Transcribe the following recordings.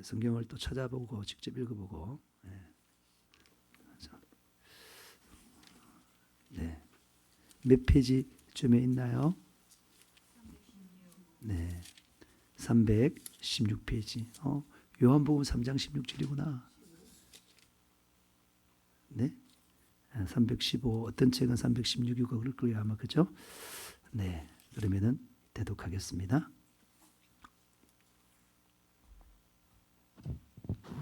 성경을 또 찾아보고 직접 읽어보고. 네. 몇 페이지쯤에 있나요? 네. 316페이지. 요한복음 3장 16절이구나. 네. 315. 어떤 책은 316이고 그럴 거예요, 아마. 그죠? 네. 그러면은 대독하겠습니다.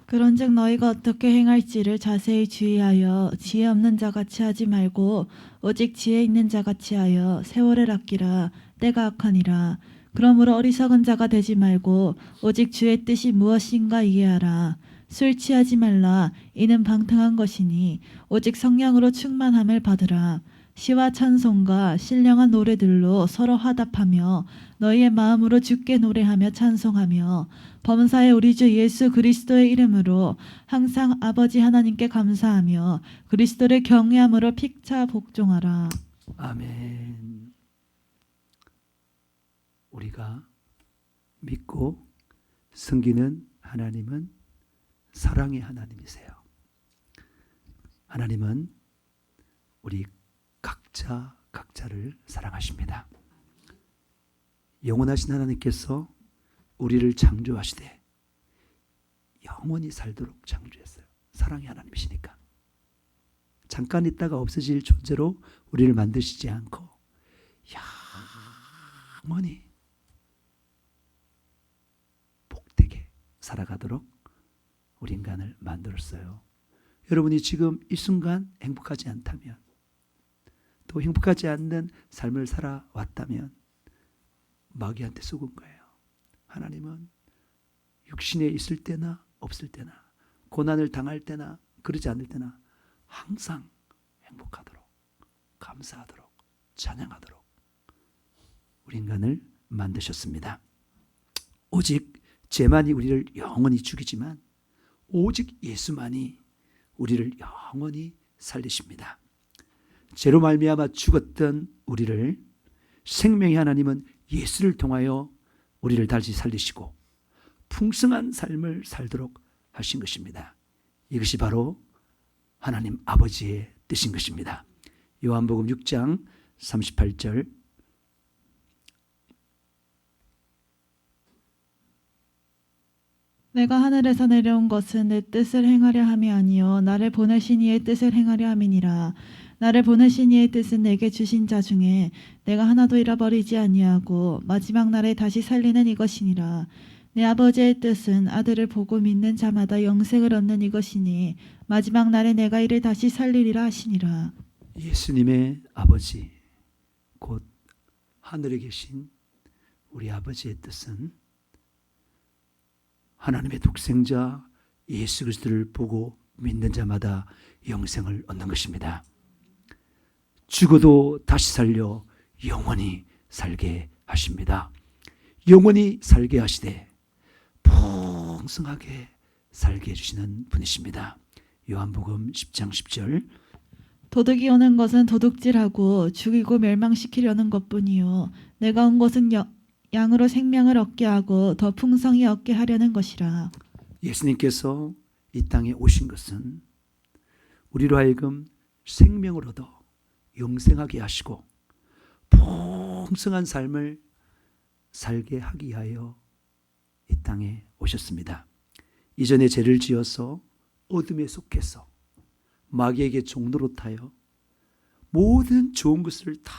그런즉 너희가 어떻게 행할지를 자세히 주의하여 지혜 없는 자같이 하지 말고 오직 지혜 있는 자같이 하여 세월을 아끼라. 때가 악하니라. 그러므로 어리석은 자가 되지 말고 오직 주의 뜻이 무엇인가 이해하라. 술 취하지 말라. 이는 방탕한 것이니 오직 성령으로 충만함을 받으라. 시와 찬송과 신령한 노래들로 서로 화답하며 너희의 마음으로 주께 노래하며 찬송하며 범사의 우리 주 예수 그리스도의 이름으로 항상 아버지 하나님께 감사하며 그리스도를 경외함으로 픽차 복종하라. 아멘. 우리가 믿고 섬기는 하나님은 사랑의 하나님이세요. 하나님은 우리 각자를 사랑하십니다. 영원하신 하나님께서 우리를 창조하시되 영원히 살도록 창조했어요. 사랑의 하나님이시니까. 잠깐 있다가 없어질 존재로 우리를 만드시지 않고 영원히 복되게 살아가도록 우리 인간을 만들었어요. 여러분이 지금 이 순간 행복하지 않다면, 또 행복하지 않는 삶을 살아왔다면 마귀한테 속은 거예요. 하나님은 육신에 있을 때나 없을 때나, 고난을 당할 때나 그러지 않을 때나 항상 행복하도록, 감사하도록, 찬양하도록 우리 인간을 만드셨습니다. 오직 죄만이 우리를 영원히 죽이지만 오직 예수만이 우리를 영원히 살리십니다. 죄로 말미암아 죽었던 우리를 생명의 하나님은 예수를 통하여 우리를 다시 살리시고 풍성한 삶을 살도록 하신 것입니다. 이것이 바로 하나님 아버지의 뜻인 것입니다. 요한복음 6장 38절. 내가 하늘에서 내려온 것은 내 뜻을 행하려 함이 아니요 나를 보내신 이의 뜻을 행하려 함이니라. 나를 보내신 이의 뜻은 내게 주신 자 중에 내가 하나도 잃어버리지 아니하고 마지막 날에 다시 살리는 이것이니라. 내 아버지의 뜻은 아들을 보고 믿는 자마다 영생을 얻는 이것이니 마지막 날에 내가 이를 다시 살리리라 하시니라. 예수님의 아버지, 곧 하늘에 계신 우리 아버지의 뜻은 하나님의 독생자 예수 그리스도를 보고 믿는 자마다 영생을 얻는 것입니다. 죽어도 다시 살려 영원히 살게 하십니다. 영원히 살게 하시되 풍성하게 살게 해주시는 분이십니다. 요한복음 10장 10절. 도둑이 오는 것은 도둑질하고 죽이고 멸망시키려는 것뿐이요 내가 온 것은 양으로 생명을 얻게 하고 더 풍성히 얻게 하려는 것이라. 예수님께서 이 땅에 오신 것은 우리로 하여금 생명을 얻어 영생하게 하시고 풍성한 삶을 살게 하기 위하여 이 땅에 오셨습니다. 이전에 죄를 지어서 어둠에 속해서 마귀에게 종노릇하여 모든 좋은 것을 다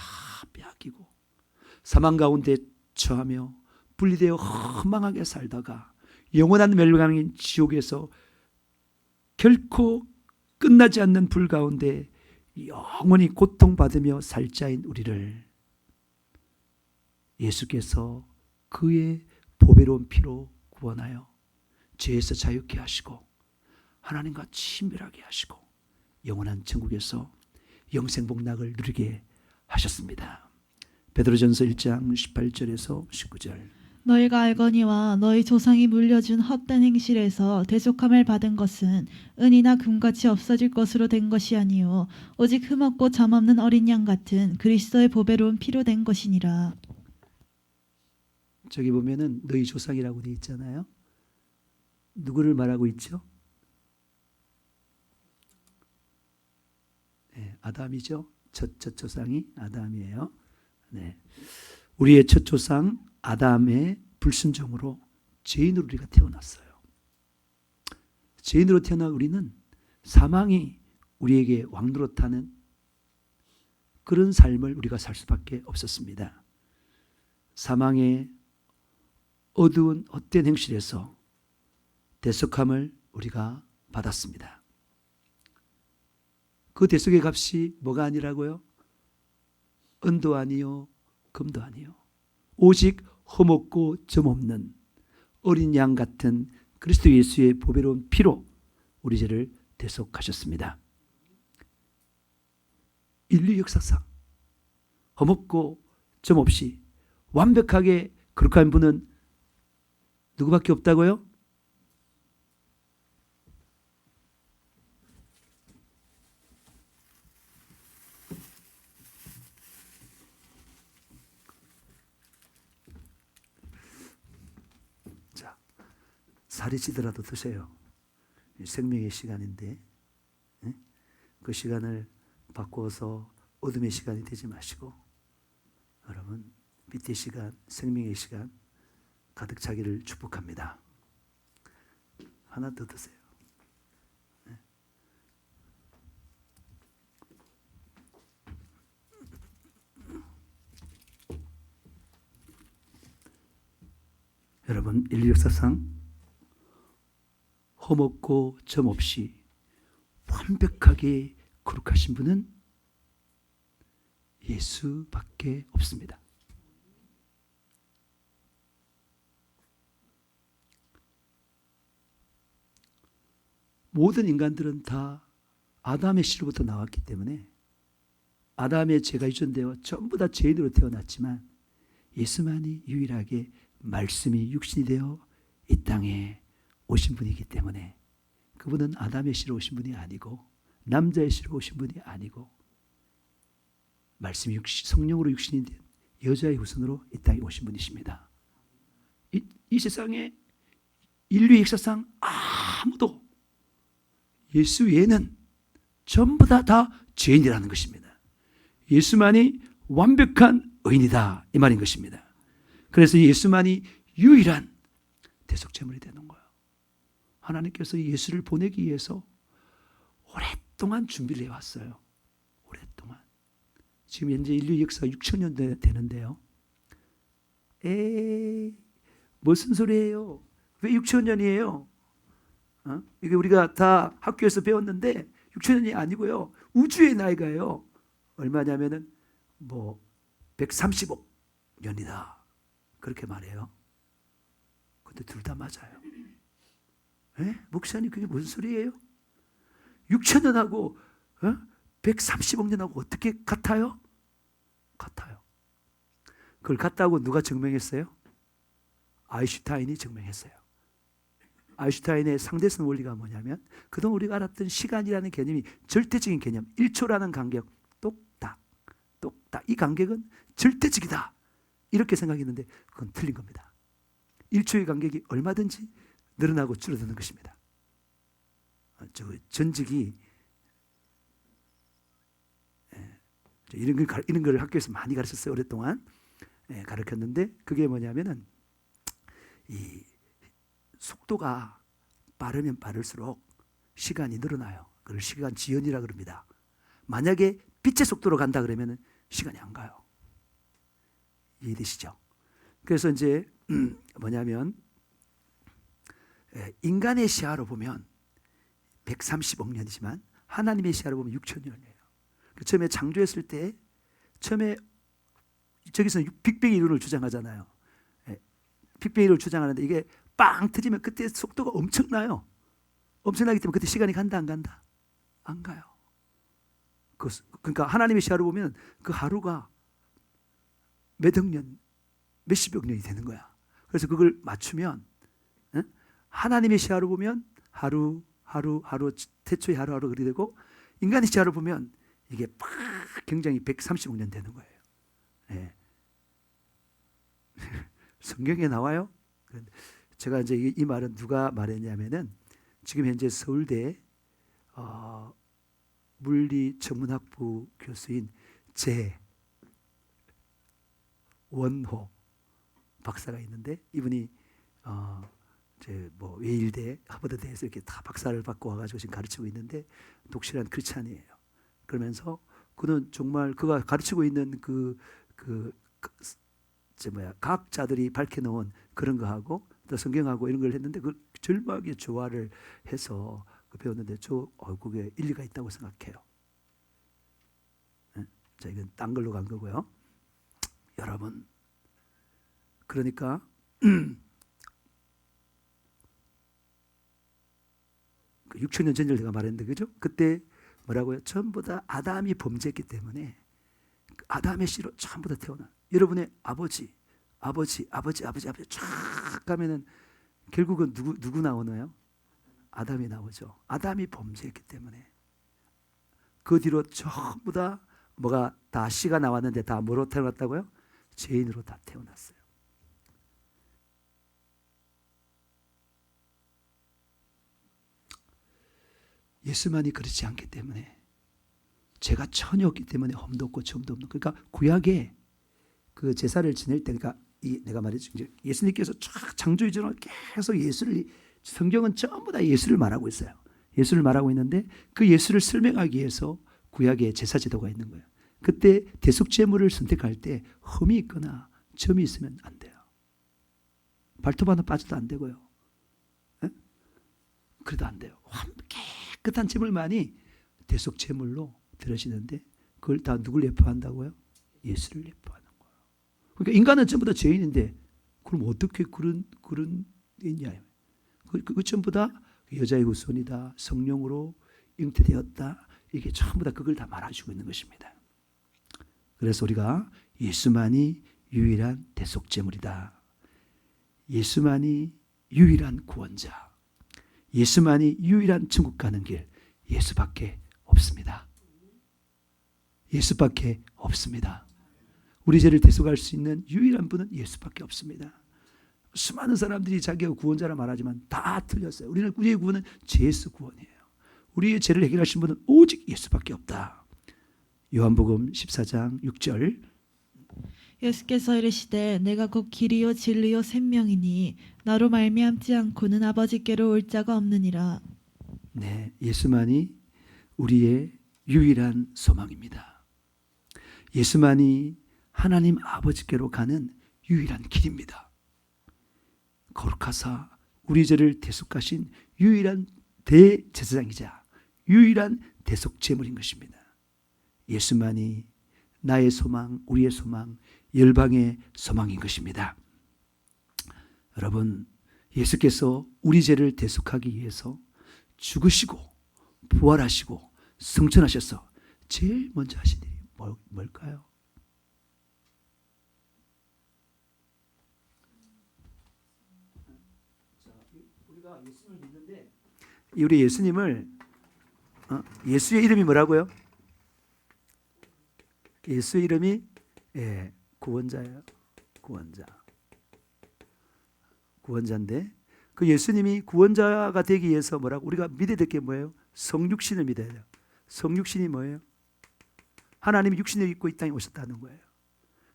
빼앗기고 사망 가운데 처하며 분리되어 허망하게 살다가 영원한 멸망인 지옥에서 결코 끝나지 않는 불 가운데 영원히 고통받으며 살 자인 우리를 예수께서 그의 보배로운 피로 구원하여 죄에서 자유케 하시고 하나님과 친밀하게 하시고 영원한 천국에서 영생복락을 누리게 하셨습니다. 베드로전서 1장 18절에서 19절. 너희가 알거니와 너희 조상이 물려준 헛된 행실에서 대속함을 받은 것은 은이나 금같이 없어질 것으로 된 것이 아니요 오직 흠없고 점없는 어린 양 같은 그리스도의 보배로운 피로 된 것이니라. 저기 보면은 너희 조상이라고 돼 있잖아요. 누구를 말하고 있죠? 네, 아담이죠. 첫 조상이 아담이에요. 네. 우리의 첫 조상 아담의 불순종으로 죄인으로 우리가 태어났어요. 죄인으로 태어난 우리는 사망이 우리에게 왕노릇하는 그런 삶을 우리가 살 수밖에 없었습니다. 사망의 어두운 헛된 행실에서 대속함을 우리가 받았습니다. 그 대속의 값이 뭐가 아니라고요? 은도 아니요 금도 아니요 오직 흠없고 점없는 어린 양 같은 그리스도 예수의 보배로운 피로 우리 죄를 대속하셨습니다. 인류 역사상 흠없고 점없이 완벽하게 거룩한 분은 누구밖에 없다고요? 자, 살이 찌더라도 드세요. 생명의 시간인데 그 시간을 바꾸어서 어둠의 시간이 되지 마시고 여러분 빛의 시간, 생명의 시간 가득 차기를 축복합니다. 하나 더 드세요. 여러분 인류 역사상 흠없고 점 없이 완벽하게 거룩하신 분은 예수밖에 없습니다. 모든 인간들은 다 아담의 씨로부터 나왔기 때문에 아담의 죄가 유전되어 전부 다 죄인으로 태어났지만 예수만이 유일하게 말씀이 육신이 되어 이 땅에 오신 분이기 때문에 그분은 아담의 씨로 오신 분이 아니고 남자의 씨로 오신 분이 아니고 말씀이 성령으로 육신이 된 여자의 후손으로 이 땅에 오신 분이십니다. 이 세상에 인류의 역사상 아무도 예수 외에는 전부 다 죄인이라는 것입니다. 예수만이 완벽한 의인이다 이 말인 것입니다. 그래서 예수만이 유일한 대속제물이 되는 거예요. 하나님께서 예수를 보내기 위해서 오랫동안 준비를 해왔어요. 오랫동안. 지금 현재 인류 역사가 6,000년 되는데요. 무슨 소리예요? 왜 6,000년이에요? 이게 우리가 다 학교에서 배웠는데 6,000년이 아니고요. 우주의 나이가요. 얼마냐면은 130억 년이다. 그렇게 말해요. 근데 둘 다 맞아요. 목사님 그게 무슨 소리예요? 6,000년하고 130억 년하고 어떻게 같아요? 같아요. 그걸 같다고 누가 증명했어요? 아인슈타인이 증명했어요. 아인슈타인의 상대성 원리가 뭐냐면 그동안 우리가 알았던 시간이라는 개념이 절대적인 개념, 1초라는 간격, 똑딱, 똑딱. 이 간격은 절대적이다. 이렇게 생각했는데 그건 틀린 겁니다. 1초의 간격이 얼마든지 늘어나고 줄어드는 것입니다. 전직이 이런 걸 학교에서 많이 가르쳤어요. 오랫동안 가르쳤는데 그게 뭐냐면은 이 속도가 빠르면 빠를수록 시간이 늘어나요. 그걸 시간 지연이라 그럽니다. 만약에 빛의 속도로 간다 그러면 시간이 안 가요. 이해되시죠? 그래서 이제 뭐냐면 인간의 시야로 보면 130억 년이지만 하나님의 시야로 보면 6,000년이에요. 처음에 창조했을 때 처음에 저기서 빅뱅 이론을 주장하잖아요. 빅뱅 이론을 주장하는데 이게 빵 터지면 그때 속도가 엄청나요. 엄청나기 때문에 그때 시간이 간다 안 간다? 안 가요. 그러니까 하나님의 시야로 보면 그 하루가 몇억 년, 몇십억 년이 되는 거야. 그래서 그걸 맞추면 하나님의 시야로 보면 하루, 태초의 하루 그리 되고 인간의 시야로 보면 이게 막 굉장히 130억 년 되는 거예요. 네. 성경에 나와요. 제가 이제 이 말은 누가 말했냐면은 지금 현재 서울대 물리 전문학부 교수인 재원호 박사가 있는데 이분이 이제 뭐 웨일대, 하버드대에서 이렇게 다 박사를 받고 와가지고 지금 가르치고 있는데 독실한 크리스찬이에요. 그러면서 그는 정말 그가 가르치고 있는 과학자들이 밝혀놓은 그런 거하고 또 성경하고 이런 걸 했는데 그 절묘하게 조화를 해서 배웠는데 그게 일리가 있다고 생각해요. 자, 이건 딴 걸로 간 거고요. 여러분, 그러니까 6,000년 전을 내가 말했는데 그죠? 그때 뭐라고요? 전부 다 아담이 범죄했기 때문에 아담의 씨로 전부 다 태어나. 여러분의 아버지 쫙 가면은 결국은 누구 나오나요? 아담이 나오죠. 아담이 범죄했기 때문에 그 뒤로 전부 다 뭐가 다 씨가 나왔는데 다 뭐로 태어났다고요? 죄인으로 다 태어났어요. 예수만이 그렇지 않기 때문에 죄가 전혀 없기 때문에 험도 없고 점도 없는. 그러니까 구약에 그 제사를 지낼 때, 그러니까 내가 말했죠. 예수님께서 쫙 창조주로 계속 성경은 전부 다 예수를 말하고 있어요. 예수를 말하고 있는데 그 예수를 설명하기 위해서 구약에 제사 제도가 있는 거예요. 그때 대속제물을 선택할 때 흠이 있거나 점이 있으면 안 돼요. 발톱 하나 빠져도 안 되고요. 에? 그래도 안 돼요. 깨끗한 제물만이 대속제물로 들어지는데 그걸 다 누굴 예표한다고요? 예수를 예표하는 거예요. 그러니까 인간은 전부 다 죄인인데 그럼 어떻게 그런 있냐? 그 전부 다 여자의 후손이다. 성령으로 잉태되었다. 이게 전부 다 그걸 다 말해주고 있는 것입니다. 그래서 우리가 예수만이 유일한 대속제물이다. 예수만이 유일한 구원자. 예수만이 유일한 천국 가는 길. 예수밖에 없습니다. 예수밖에 없습니다. 우리 죄를 대속할 수 있는 유일한 분은 예수밖에 없습니다. 수많은 사람들이 자기가 구원자라 말하지만 다 틀렸어요. 우리의 구원은 죄에서 구원이에요. 우리의 죄를 해결하신 분은 오직 예수밖에 없다. 요한복음 14장 6절. 예수께서 이르시되 내가 곧 길이요 진리요 생명이니 나로 말미암지 않고는 아버지께로 올 자가 없느니라. 네, 예수만이 우리의 유일한 소망입니다. 예수만이 하나님 아버지께로 가는 유일한 길입니다. 거룩하사 우리 죄를 대속하신 유일한 대제사장이자 유일한 대속제물인 것입니다. 예수만이 나의 소망, 우리의 소망, 열방의 소망인 것입니다. 여러분, 예수께서 우리 죄를 대속하기 위해서 죽으시고 부활하시고 승천하셔서 제일 먼저 하신 일이 뭘까요? 우리가 예수님을 믿는데 우리 예수님을 예수의 이름이 뭐라고요? 예수의 이름이 구원자예요. 구원자인데 그 예수님이 구원자가 되기 위해서 뭐라고? 우리가 믿어야 될 게 뭐예요? 성육신을 믿어야 돼요. 성육신이 뭐예요? 하나님이 육신을 입고 이 땅에 오셨다는 거예요.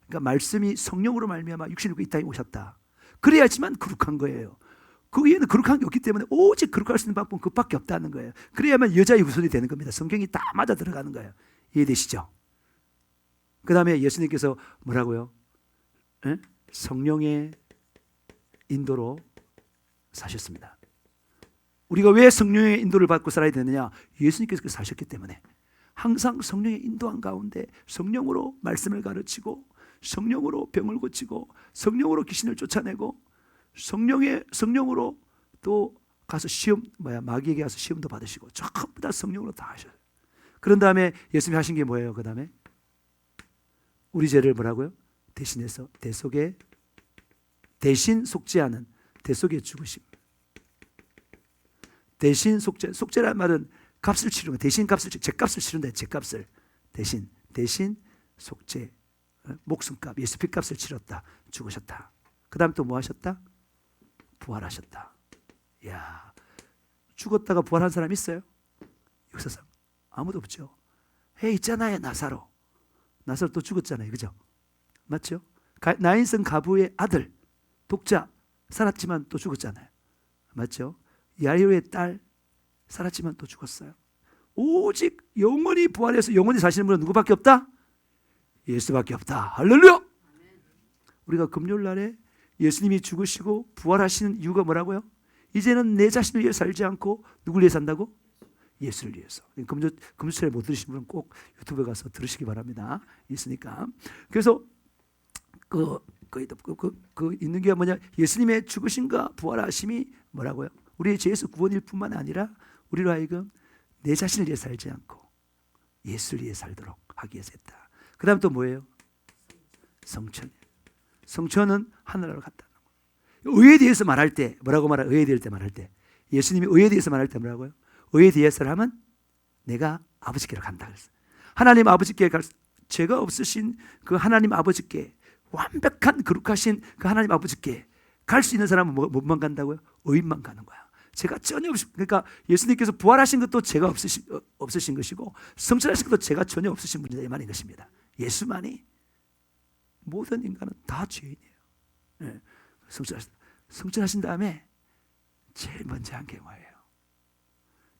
그러니까 말씀이 성령으로 말미암아 육신을 입고 이 땅에 오셨다. 그래야지만 거룩한 거예요. 그 위에는 거룩한 게 없기 때문에 오직 거룩할 수 있는 방법은 그밖에 없다는 거예요. 그래야만 여자의 후손이 되는 겁니다. 성경이 다 맞아 들어가는 거예요. 이해되시죠? 그 다음에 예수님께서 뭐라고요? 성령의 인도로 사셨습니다. 우리가 왜 성령의 인도를 받고 살아야 되느냐? 예수님께서 사셨기 때문에. 항상 성령의 인도한 가운데 성령으로 말씀을 가르치고 성령으로 병을 고치고 성령으로 귀신을 쫓아내고 성령으로 또 가서 마귀에게 가서 시험도 받으시고 전부 다 성령으로 다 하셔요. 그런 다음에 예수님이 하신 게 뭐예요? 그 다음에 우리 죄를 뭐라고요? 대신해서 대신 속죄하는 대속의 죽으심. 대신 속죄란 말은 값을 치르는 거. 대신 죄값을 치른다. 죄값을 대신 속죄, 목숨값, 예수 피값을 치렀다. 죽으셨다. 그 다음 또 뭐 하셨다? 부활하셨다. 야, 죽었다가 부활한 사람 있어요? 역사상 아무도 없죠. 있잖아요, 나사로. 나사로 또 죽었잖아요, 그죠? 맞죠? 나인성 가부의 아들 독자 살았지만 또 죽었잖아요. 맞죠? 야이로의 딸 살았지만 또 죽었어요. 오직 영원히 부활해서 영원히 사시는 분은 누구밖에 없다? 예수밖에 없다. 할렐루야! 우리가 금요일 날에 예수님이 죽으시고 부활하시는 이유가 뭐라고요? 이제는 내 자신을 위해 살지 않고 누굴 위해 산다고? 예수를 위해서. 금주철에 못 들으신 분은 꼭 유튜브에 가서 들으시기 바랍니다. 있으니까. 그래서 있는 게 뭐냐? 예수님의 죽으심과 부활하심이 뭐라고요? 우리의 죄에서 구원일 뿐만 아니라 우리로 하여금 내 자신을 위해 살지 않고 예수를 위해 살도록 하기 위해서 했다. 그 다음 또 뭐예요? 성천이에요. 성천은 하늘나라로 갔다. 의에 대해서 말할 때 뭐라고 말해요? 의에 대해서 말할 때 예수님이 의에 대해서 말할 때 뭐라고요? 의에 대해서 하면 내가 아버지께로 간다 그랬어요. 하나님 아버지께 갈 죄가 없으신 그 하나님 아버지께 완벽한 거룩하신 그 하나님 아버지께 갈 수 있는 사람은 뭐만 간다고요? 의인만 가는 거야. 죄가 전혀 없으신, 그러니까 예수님께서 부활하신 것도 죄가 없으신 것이고 성천하신 것도 죄가 전혀 없으신 분이만인 것입니다. 예수만이. 모든 인간은 다 죄인이에요. 네. 성천하신 다음에 제일 먼저 한 게 뭐예요?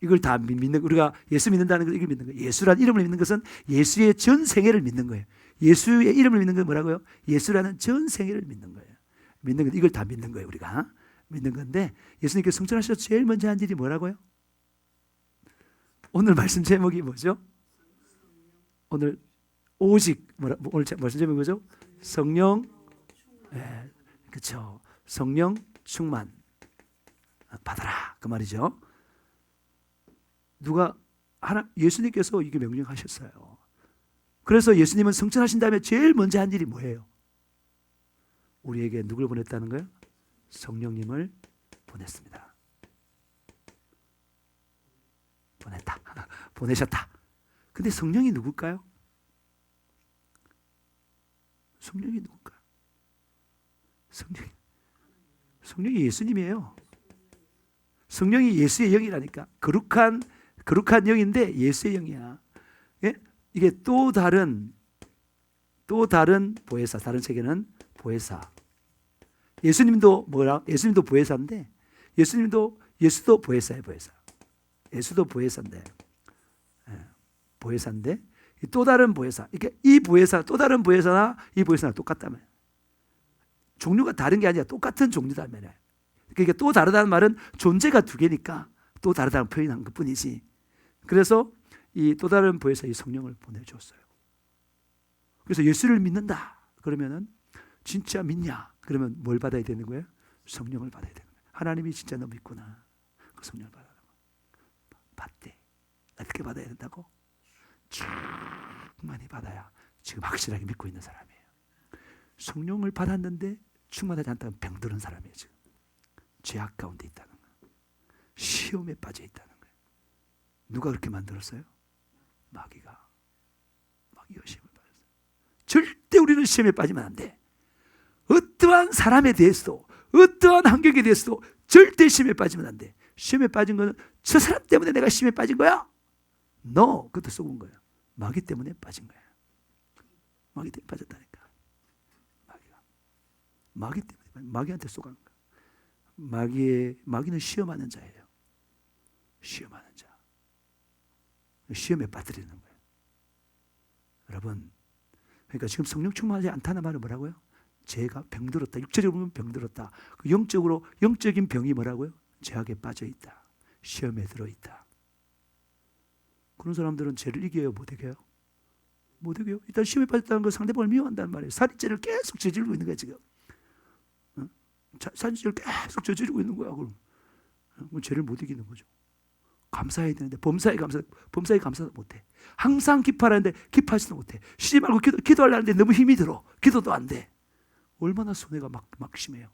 이걸 다 믿는, 우리가 예수 믿는다는 걸 이걸 믿는 거예요. 예수라는 이름을 믿는 것은 예수의 전 생애를 믿는 거예요. 예수의 이름을 믿는 건 뭐라고요? 예수라는 전 생애를 믿는 거예요. 믿는 건 이걸 다 믿는 거예요. 우리가 믿는 건데 예수님께서 성천하셔서 제일 먼저 한 일이 뭐라고요? 오늘 말씀 제목이 뭐죠? 오늘 오직 오늘 말씀 제목이 뭐죠? 성령, 그렇죠. 성령 충만 받아라 그 말이죠. 예수님께서 이게 명령하셨어요. 그래서 예수님은 성천하신 다음에 제일 먼저 한 일이 뭐예요? 우리에게 누굴 보냈다는 거예요? 성령님을 보냈습니다. 보내셨다. 근데 성령이 누굴까요? 성령이 누굴까요? 성령이 예수님이에요. 성령이 예수의 영이라니까. 거룩한 영인데 예수의 영이야. 예? 이게 또 다른 보혜사. 다른 책에는 보혜사. 예수님도 예수님도 보혜사인데 예수도 보혜사예요. 예수도 보혜사인데 보혜사인데 또 다른 보혜사. 이게 이 보혜사 또 다른 보혜사나 이 보혜사나 똑같다면 종류가 다른 게 아니라 똑같은 종류다면 그러니까 또 다르다는 말은 존재가 두 개니까 또 다르다는 표현한 것뿐이지. 그래서 이 또 다른 보혜사 이 성령을 보내주었어요. 그래서 예수를 믿는다 그러면은 진짜 믿냐? 그러면 뭘 받아야 되는 거예요? 성령을 받아야 되는 거예요. 하나님이 진짜 너 믿구나. 그 성령을 받대. 어떻게 받아야 된다고? 충만히 받아야 지금 확실하게 믿고 있는 사람이에요. 성령을 받았는데 충만하지 않다면 병드는 사람이에요. 지금 죄악 가운데 있다는 거예요. 시험에 빠져 있다는 거예요. 누가 그렇게 만들었어요? 마귀가 시험에 빠졌어요. 절대 우리는 시험에 빠지면 안 돼. 어떠한 사람에 대해서도 어떠한 환경에 대해서도 절대 시험에 빠지면 안 돼. 시험에 빠진 거는 저 사람 때문에 내가 시험에 빠진 거야? No, 그것도 속은 거야. 마귀 때문에 빠진 거야. 마귀 때문에 빠졌다니까. 마귀 때문에 마귀한테 속은 거야. 마귀는 시험하는 자예요. 시험하는 자. 시험에 빠뜨리는 거예요. 여러분, 그러니까 지금 성령 충만하지 않다는 말은 뭐라고요? 죄가 병들었다. 육체적으로 보면 병들었다. 그 영적인 병이 뭐라고요? 죄악에 빠져 있다. 시험에 들어 있다. 그런 사람들은 죄를 이겨요, 못 이겨요? 못 이겨요. 일단 시험에 빠졌다는 건 상대방을 미워한다는 말이에요. 살인죄를 계속 저지르고 있는 거야 지금. 살인죄를 계속 저지르고 있는 거야. 그럼 죄를 못 이기는 거죠. 감사해야 되는데 범사에 감사도 못해. 항상 기뻐하는데 기뻐하지도 못해. 쉬지 말고 기도하려는데 너무 힘이 들어. 기도도 안 돼. 얼마나 손해가 막 심해요.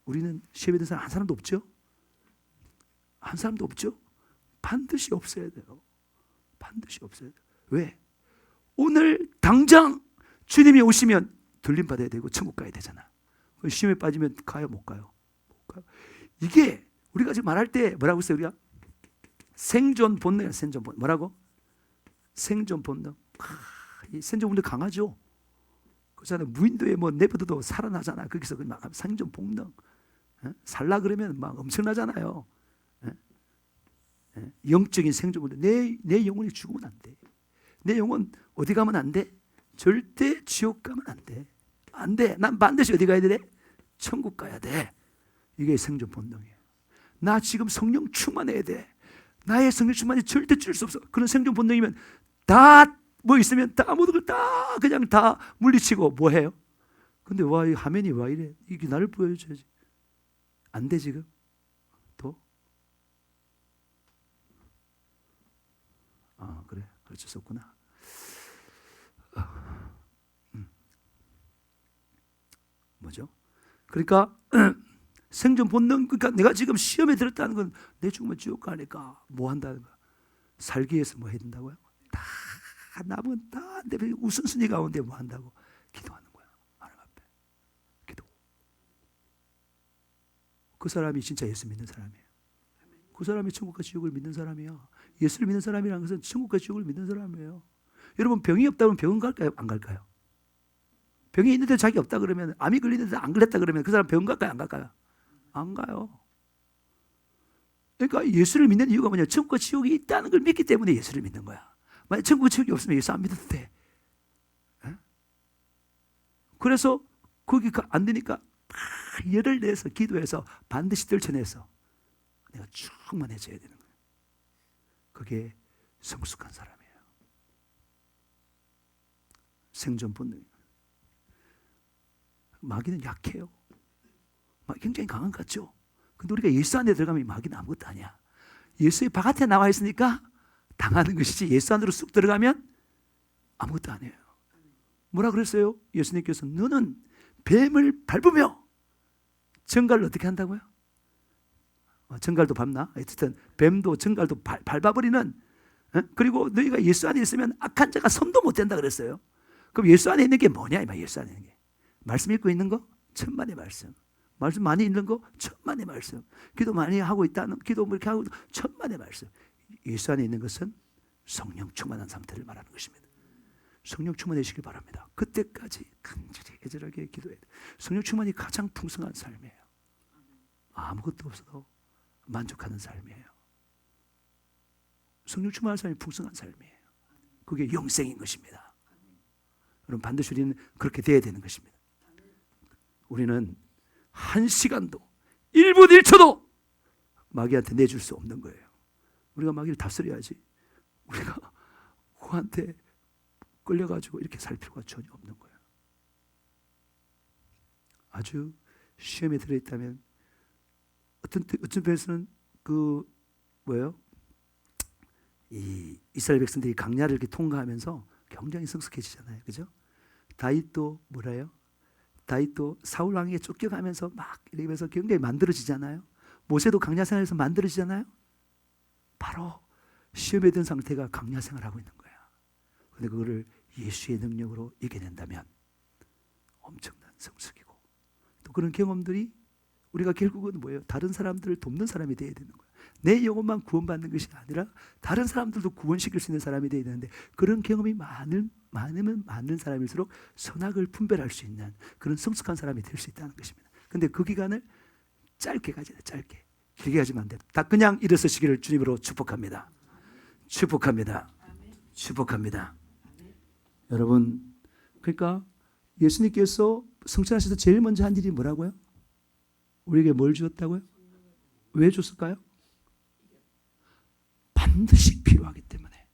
우리는 시험에 든 사람 한 사람도 없죠? 한 사람도 없죠? 반드시 없어야 돼요. 반드시 없어야 돼요. 왜? 오늘 당장 주님이 오시면 들림받아야 되고 천국 가야 되잖아. 시험에 빠지면 가요 못 가요? 못 이게 우리가 지금 말할 때 뭐라고 했어요? 우리가 생존 본능이야. 생존 본능. 뭐라고? 생존 본능. 이 생존 본능 강하죠. 그렇잖아요. 무인도에 뭐 내버려도 살아나잖아. 거기서 막 생존 본능. 살라 그러면 막 엄청나잖아요. 영적인 생존 본능. 내 영혼이 죽으면 안 돼. 내 영혼 어디 가면 안 돼? 절대 지옥 가면 안 돼. 안 돼. 난 반드시 어디 가야 돼? 천국 가야 돼. 이게 생존 본능이에요. 나 지금 성령 충만해야 돼. 나의 성령 충만이 절대 줄 수 없어. 그런 생존 본능이면 다 뭐 있으면 다 모든 걸 다 그냥 다 물리치고 뭐 해요? 근데 와, 이 화면이 와 이래? 이게 나를 보여줘야지. 안 돼 지금? 또? 아 그래, 어쩔 수 없구나. 뭐죠? 그러니까 생존 본능, 그러니까 내가 지금 시험에 들었다는 건 내 죽으면 지옥 가니까 뭐 한다는 거야? 살기 위해서 뭐 해야 된다고요? 다 남은 다 내 우선순위 가운데 뭐 한다고? 기도하는 거야. 하나님 앞에 기도. 그 사람이 진짜 예수 믿는 사람이에요. 그 사람이 천국과 지옥을 믿는 사람이야. 예수를 믿는 사람이라는 것은 천국과 지옥을 믿는 사람이에요. 여러분 병이 없다면 병원 갈까요? 안 갈까요? 병이 있는데 자기 없다 그러면, 암이 걸리는데 안 걸렸다 그러면 그 사람 병원 갈까요? 안 갈까요? 안 가요. 그러니까 예수를 믿는 이유가 뭐냐? 천국과 지옥이 있다는 걸 믿기 때문에 예수를 믿는 거야. 만약 천국과 지옥이 없으면 예수 안 믿어도 돼. 에? 그래서 거기 안 되니까 열을 내서 기도해서 반드시 떨쳐내서 내가 충만해져야 되는 거예요. 그게 성숙한 사람이에요. 생존 본능. 마귀는 약해요. 굉장히 강한 것 같죠? 근데 우리가 예수 안에 들어가면 마귀는 아무것도 아니야. 예수의 바깥에 나와 있으니까 당하는 것이지, 예수 안으로 쑥 들어가면 아무것도 아니에요. 뭐라 그랬어요? 예수님께서 너는 뱀을 밟으며 정갈을 어떻게 한다고요? 정갈도 밟나? 어쨌든 뱀도 정갈도 밟아버리는, 그리고 너희가 예수 안에 있으면 악한 자가 손도 못 댄다 그랬어요. 그럼 예수 안에 있는 게 뭐냐? 예수 안에 있는 게 말씀 읽고 있는 거? 천만의 말씀. 말씀 많이 읽는 거? 천만의 말씀. 기도 많이 하고 있다는, 기도 이렇게 하고 천만의 말씀. 예수 안에 있는 것은 성령 충만한 상태를 말하는 것입니다. 성령 충만해지길 바랍니다. 그때까지 간절히 애절하게 기도해야 돼요. 성령 충만이 가장 풍성한 삶이에요. 아무것도 없어도 만족하는 삶이에요. 성령 충만한 삶이 풍성한 삶이에요. 그게 영생인 것입니다. 여러분, 반드시 우리는 그렇게 돼야 되는 것입니다. 우리는 한 시간도 1분 1초도 마귀한테 내줄 수 없는 거예요. 우리가 마귀를 다스려야지. 우리가 그한테 끌려가지고 이렇게 살 필요가 전혀 없는 거예요. 아주 시험에 들어있다면 어떤 편에서는 이 이스라엘 백성들이 강야를 이렇게 통과하면서 굉장히 성숙해지잖아요. 그죠? 다윗도 뭐래요? 다윗도 사울 왕에게 쫓겨가면서 막 이러면서 굉장히 만들어지잖아요. 모세도 강야 생활에서 만들어지잖아요. 바로 시험에 든 상태가 강야 생활하고 있는 거야. 근데 그거를 예수의 능력으로 이겨낸다면 엄청난 성숙이고, 또 그런 경험들이 우리가 결국은 뭐예요? 다른 사람들을 돕는 사람이 되어야 되는 거예요. 내 영혼만 구원받는 것이 아니라 다른 사람들도 구원시킬 수 있는 사람이 되어야 되는데, 그런 경험이 많으면 많은 사람일수록 선악을 분별할 수 있는 그런 성숙한 사람이 될 수 있다는 것입니다. 근데 그 기간을 짧게 가져야 돼. 짧게. 길게 가지면 안 돼. 다 그냥 일어서시기를 주님으로 축복합니다. 축복합니다. 축복합니다. 여러분, 그러니까 예수님께서 성천하셔서 제일 먼저 한 일이 뭐라고요? 우리에게 뭘 주었다고요? 왜 줬을까요? 반드시 필요하기 때문에.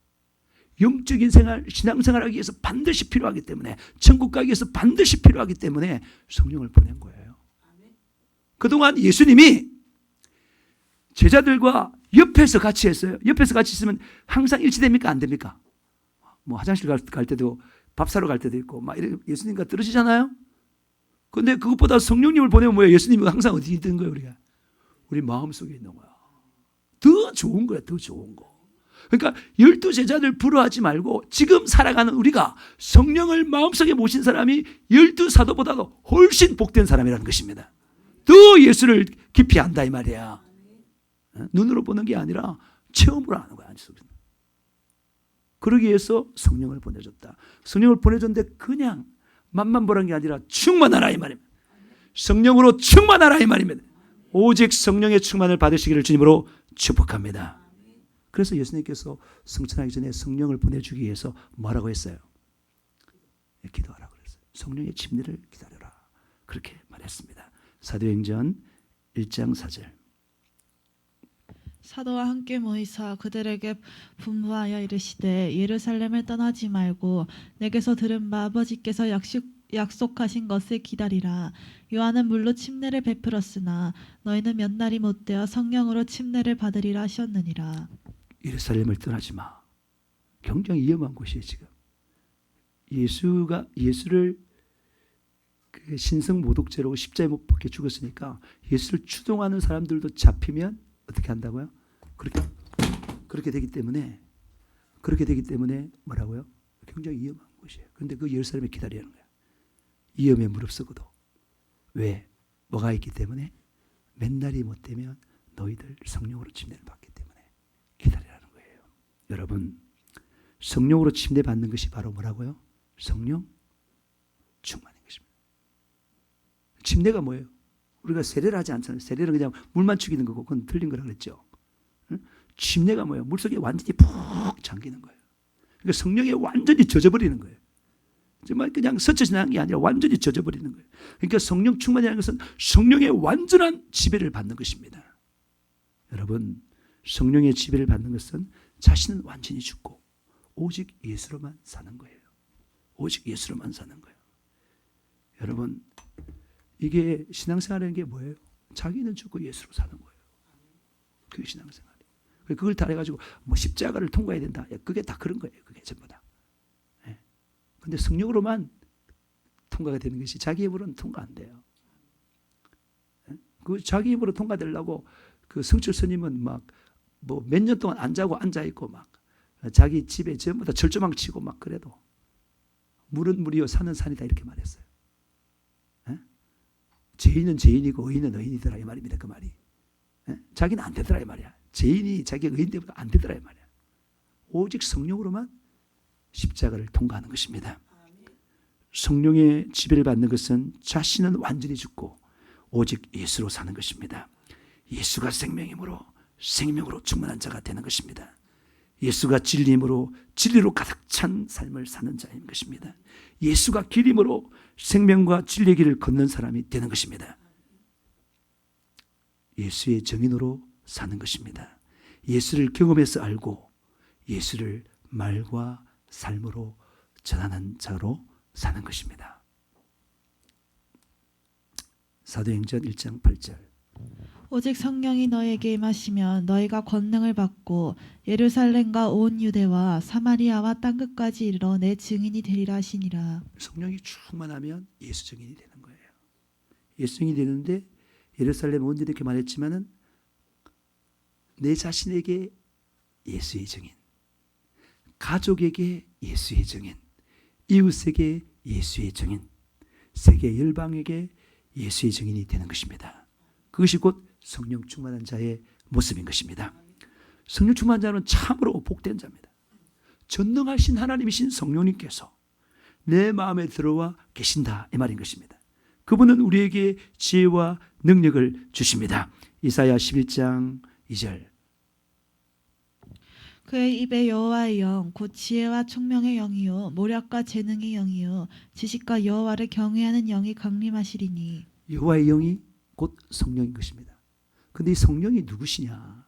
영적인 생활, 신앙생활하기 위해서 반드시 필요하기 때문에, 천국 가기 위해서 반드시 필요하기 때문에 성령을 보낸 거예요. 그동안 예수님이 제자들과 옆에서 같이 했어요. 옆에서 같이 있으면 항상 일치됩니까? 안 됩니까? 뭐 화장실 갈 때도, 밥 사러 갈 때도 있고 막 이렇게 예수님과 떨어지잖아요. 근데 그것보다 성령님을 보내면 뭐예요? 예수님은 항상 어디 있는 거예요? 우리가 우리 마음속에 있는 거야. 더 좋은 거야. 더 좋은 거. 그러니까 12제자들 부러워하지 말고, 지금 살아가는 우리가 성령을 마음속에 모신 사람이 12사도보다도 훨씬 복된 사람이라는 것입니다. 더 예수를 깊이 안다 이 말이야. 눈으로 보는 게 아니라 체험으로 하는 거야. 그러기 위해서 성령을 보내줬다. 성령을 보내줬는데 그냥 맛만 보란 게 아니라 충만하라 이 말입니다. 성령으로 충만하라 이 말입니다. 오직 성령의 충만을 받으시기를 주님으로 축복합니다. 그래서 예수님께서 승천하기 전에 성령을 보내주기 위해서 뭐라고 했어요? 기도하라고 그랬어요. 성령의 침례를 기다려라. 그렇게 말했습니다. 사도행전 1장 4절. 사도와 함께 모이사 그들에게 분부하여 이르시되 예루살렘을 떠나지 말고 내게서 들은 바 아버지께서 약속하신 것을 기다리라. 요한은 물로 침례를 베풀었으나 너희는 몇 날이 못되어 성령으로 침례를 받으리라 하셨느니라. 예루살렘을 떠나지 마. 굉장히 위험한 곳이에요 지금. 예수를 그 신성 모독죄로 십자가에 못 박혀 죽었으니까 예수를 추동하는 사람들도 잡히면 어떻게 한다고요? 그렇게 되기 때문에 뭐라고요? 굉장히 위험한 곳이에요. 그런데 그 예루살렘에 기다리는 거야. 위험에 무릅쓰고도. 왜? 뭐가 있기 때문에? 몇 날이 못 되면 너희들 성령으로 침례를 받기 때문에 기다리라는 거예요. 여러분, 성령으로 침례 받는 것이 바로 뭐라고요? 성령 충만인 것입니다. 침례가 뭐예요? 우리가 세례를 하지 않잖아요. 세례는 그냥 물만 죽이는 거고 그건 틀린 거라 그랬죠. 침례가 뭐예요? 물속에 완전히 푹 잠기는 거예요. 그러니까 성령에 완전히 젖어버리는 거예요. 정말 그냥 스쳐지는 게 아니라 완전히 젖어버리는 거예요. 그러니까 성령 충만이라는 것은 성령의 완전한 지배를 받는 것입니다. 여러분, 성령의 지배를 받는 것은 자신은 완전히 죽고 오직 예수로만 사는 거예요. 오직 예수로만 사는 거예요. 여러분, 이게 신앙생활이라는 게 뭐예요? 자기는 죽고 예수로 사는 거예요. 그게 신앙생활이에요. 그걸 다 해가지고 뭐 십자가를 통과해야 된다. 그게 다 그런 거예요. 그게 전부 다. 그런데 성령으로만 통과가 되는 것이 자기 힘으로는 통과 안 돼요. 그 자기 힘으로 통과되려고 그 성철 스님은 막 뭐 몇 년 동안 안 자고 앉아 있고 막 자기 집에 전부 다 철조망 치고 막 그래도 물은 물이요 산은 산이다 이렇게 말했어요. 죄인은 죄인이고 의인은 의인이더라 이 말입니다. 그 말이. 자기는 안 되더라 이 말이야. 죄인이 자기가 의인 때보다 안 되더라 이 말이야. 오직 성령으로만 십자가를 통과하는 것입니다. 성령의 지배를 받는 것은 자신은 완전히 죽고 오직 예수로 사는 것입니다. 예수가 생명이므로 생명으로 충만한 자가 되는 것입니다. 예수가 진리이므로 진리로 가득 찬 삶을 사는 자인 것입니다. 예수가 길이므로 생명과 진리의 길을 걷는 사람이 되는 것입니다. 예수의 정인으로 사는 것입니다. 예수를 경험해서 알고 예수를 말과 삶으로 전하는 자로 사는 것입니다. 사도행전 1장 8절. 오직 성령이 너에게 임하시면 너희가 권능을 받고 예루살렘과 온 유대와 사마리아와 땅끝까지 이르러 내 증인이 되리라 하시니라. 성령이 충만하면 예수 증인이 되는 거예요. 예수 증인이 되는데 예루살렘 온 유대 이렇게 말했지만은 내 자신에게 예수의 증인, 가족에게 예수의 증인, 이웃에게 예수의 증인, 세계 열방에게 예수의 증인이 되는 것입니다. 그것이 곧 성령 충만한 자의 모습인 것입니다. 성령 충만한 자는 참으로 복된 자입니다. 전능하신 하나님이신 성령님께서 내 마음에 들어와 계신다 이 말인 것입니다. 그분은 우리에게 지혜와 능력을 주십니다. 이사야 11장 2절. 그의 입에 여호와의 영 곧 지혜와 총명의 영이요 모략과 재능의 영이요 지식과 여호와를 경외하는 영이 강림하시리니. 여호와의 영이 곧 성령인 것입니다. 근데 이 성령이 누구시냐?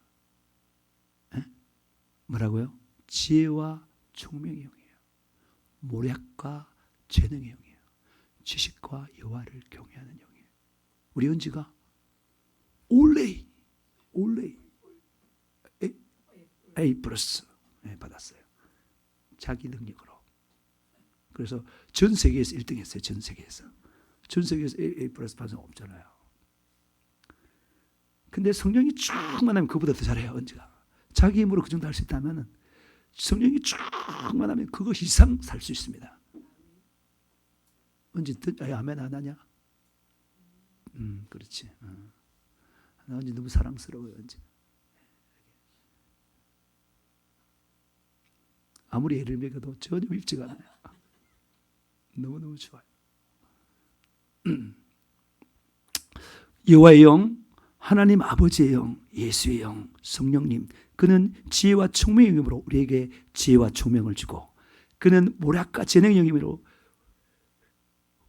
뭐라고요? 지혜와 총명의 영이에요. 모략과 재능의 영이에요. 지식과 여호와를 경외하는 영이에요. 우리 은지가 올레이 A 플러스 받았어요. 자기 능력으로. 그래서 전 세계에서 1등 했어요. 전 세계에서 A 플러스 받은 사람 없잖아요. 근데 성령이 충만하면 그보다 더 잘해요. 은지가. 자기 힘으로 그 정도 할 수 있다면 성령이 충만하면 그거 이상 살 수 있습니다. 은지 아멘 안 하냐? 그렇지. 나 언제 너무 사랑스러워요. 언제. 아무리 애를 먹여도 전혀 밉지가 않아요. 너무너무 좋아요. 여호와의 영, 하나님 아버지의 영, 예수의 영, 성령님, 그는 지혜와 총명의 영으로 우리에게 지혜와 총명을 주고, 그는 모략과 재능의 영으로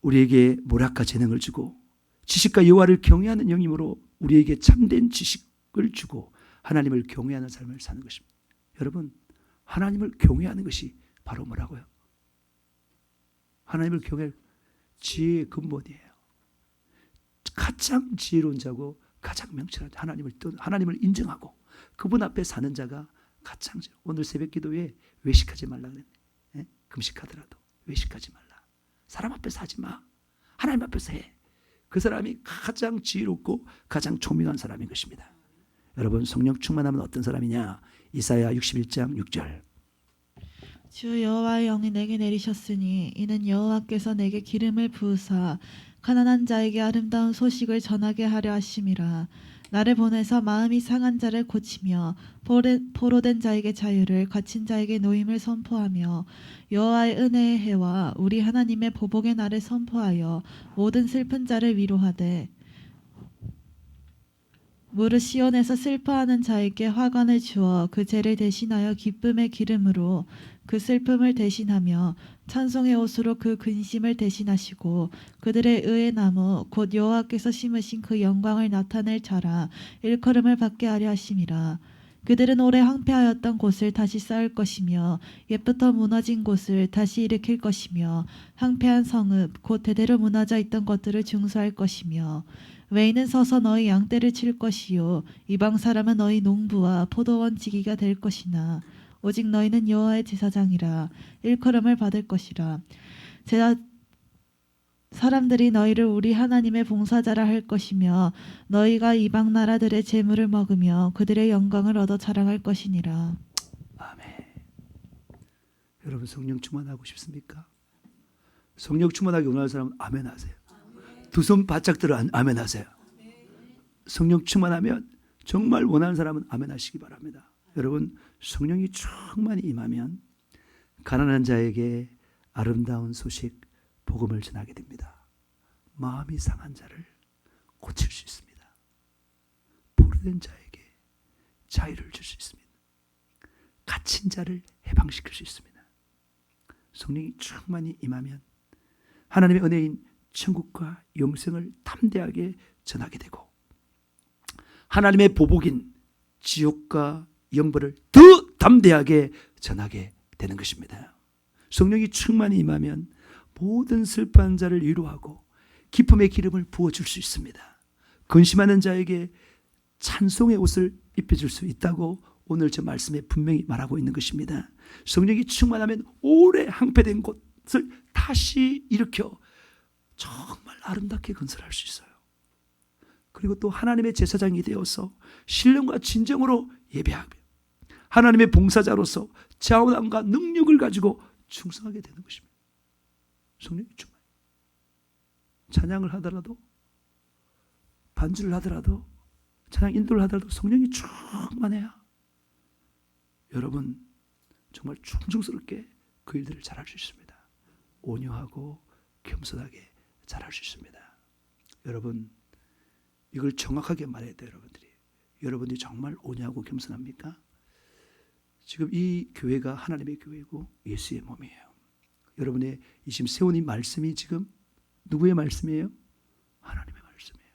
우리에게 모략과 재능을 주고, 지식과 여호와를 경외하는 영이므로 우리에게 참된 지식을 주고 하나님을 경외하는 삶을 사는 것입니다. 여러분, 하나님을 경외하는 것이 바로 뭐라고요? 하나님을 경외할 지혜의 근본이에요. 가장 지혜로운 자고 가장 명철한 자, 하나님을 인정하고 그분 앞에 사는 자가 가장 지혜로워. 오늘 새벽 기도에 외식하지 말라 그랬네. 예? 금식하더라도 외식하지 말라. 사람 앞에서 하지 마. 하나님 앞에서 해. 그 사람이 가장 지혜롭고 가장 총명한 사람인 것입니다. 여러분, 성령 충만하면 어떤 사람이냐? 이사야 61장 6절. 주 여호와의 영이 내게 내리셨으니 이는 여호와께서 내게 기름을 부으사 가난한 자에게 아름다운 소식을 전하게 하려 하심이라. 나를 보내서 마음이 상한 자를 고치며 포로된 자에게 자유를, 갇힌 자에게 노임을 선포하며 여호와의 은혜의 해와 우리 하나님의 보복의 날을 선포하여 모든 슬픈 자를 위로하되, 무릇 시온에서 슬퍼하는 자에게 화관을 주어 그 죄를 대신하여 기쁨의 기름으로 그 슬픔을 대신하며 찬송의 옷으로 그 근심을 대신하시고 그들의 의의 나무 곧 여호와께서 심으신 그 영광을 나타낼 자라 일컬음을 받게 하려 하심이라. 그들은 오래 황폐하였던 곳을 다시 쌓을 것이며 옛부터 무너진 곳을 다시 일으킬 것이며 황폐한 성읍 곧 대대로 무너져 있던 것들을 중수할 것이며 외인은 서서 너희 양떼를 칠 것이요 이방 사람은 너희 농부와 포도원 지기가 될 것이나 오직 너희는 여호와의 제사장이라 일컬음을 받을 것이라. 사람들이 너희를 우리 하나님의 봉사자라 할 것이며 너희가 이방 나라들의 재물을 먹으며 그들의 영광을 얻어 자랑할 것이니라. 아멘. 여러분, 성령 충만하고 싶습니까? 성령 충만하게 원하는 사람은 아멘 하세요. 두 손 바짝 들어 아멘 하세요. 성령 충만하면 정말 원하는 사람은 아멘 하시기 바랍니다. 여러분, 성령이 충만히 임하면 가난한 자에게 아름다운 소식, 복음을 전하게 됩니다. 마음이 상한 자를 고칠 수 있습니다. 포로된 자에게 자유를 줄 수 있습니다. 갇힌 자를 해방시킬 수 있습니다. 성령이 충만히 임하면 하나님의 은혜인 천국과 영생을 담대하게 전하게 되고 하나님의 보복인 지옥과 영벌을 더 담대하게 전하게 되는 것입니다. 성령이 충만히 임하면 모든 슬퍼한 자를 위로하고 기쁨의 기름을 부어줄 수 있습니다. 근심하는 자에게 찬송의 옷을 입혀줄 수 있다고 오늘 저 말씀에 분명히 말하고 있는 것입니다. 성령이 충만하면 오래 황폐된 곳을 다시 일으켜 정말 아름답게 건설할 수 있어요. 그리고 또 하나님의 제사장이 되어서 신령과 진정으로 예배하며 하나님의 봉사자로서 자원함과 능력을 가지고 충성하게 되는 것입니다. 성령이 충만. 찬양을 하더라도, 반주를 하더라도, 찬양 인도를 하더라도 성령이 충만해야 여러분 정말 충성스럽게 그 일들을 잘할 수 있습니다. 온유하고 겸손하게 잘할 수 있습니다. 여러분, 이걸 정확하게 말해야 돼요. 여러분들이 정말 온유하고 겸손합니까? 지금 이 교회가 하나님의 교회고 예수의 몸이에요. 여러분의 이 지금 세우는 말씀이 지금 누구의 말씀이에요? 하나님의 말씀이에요.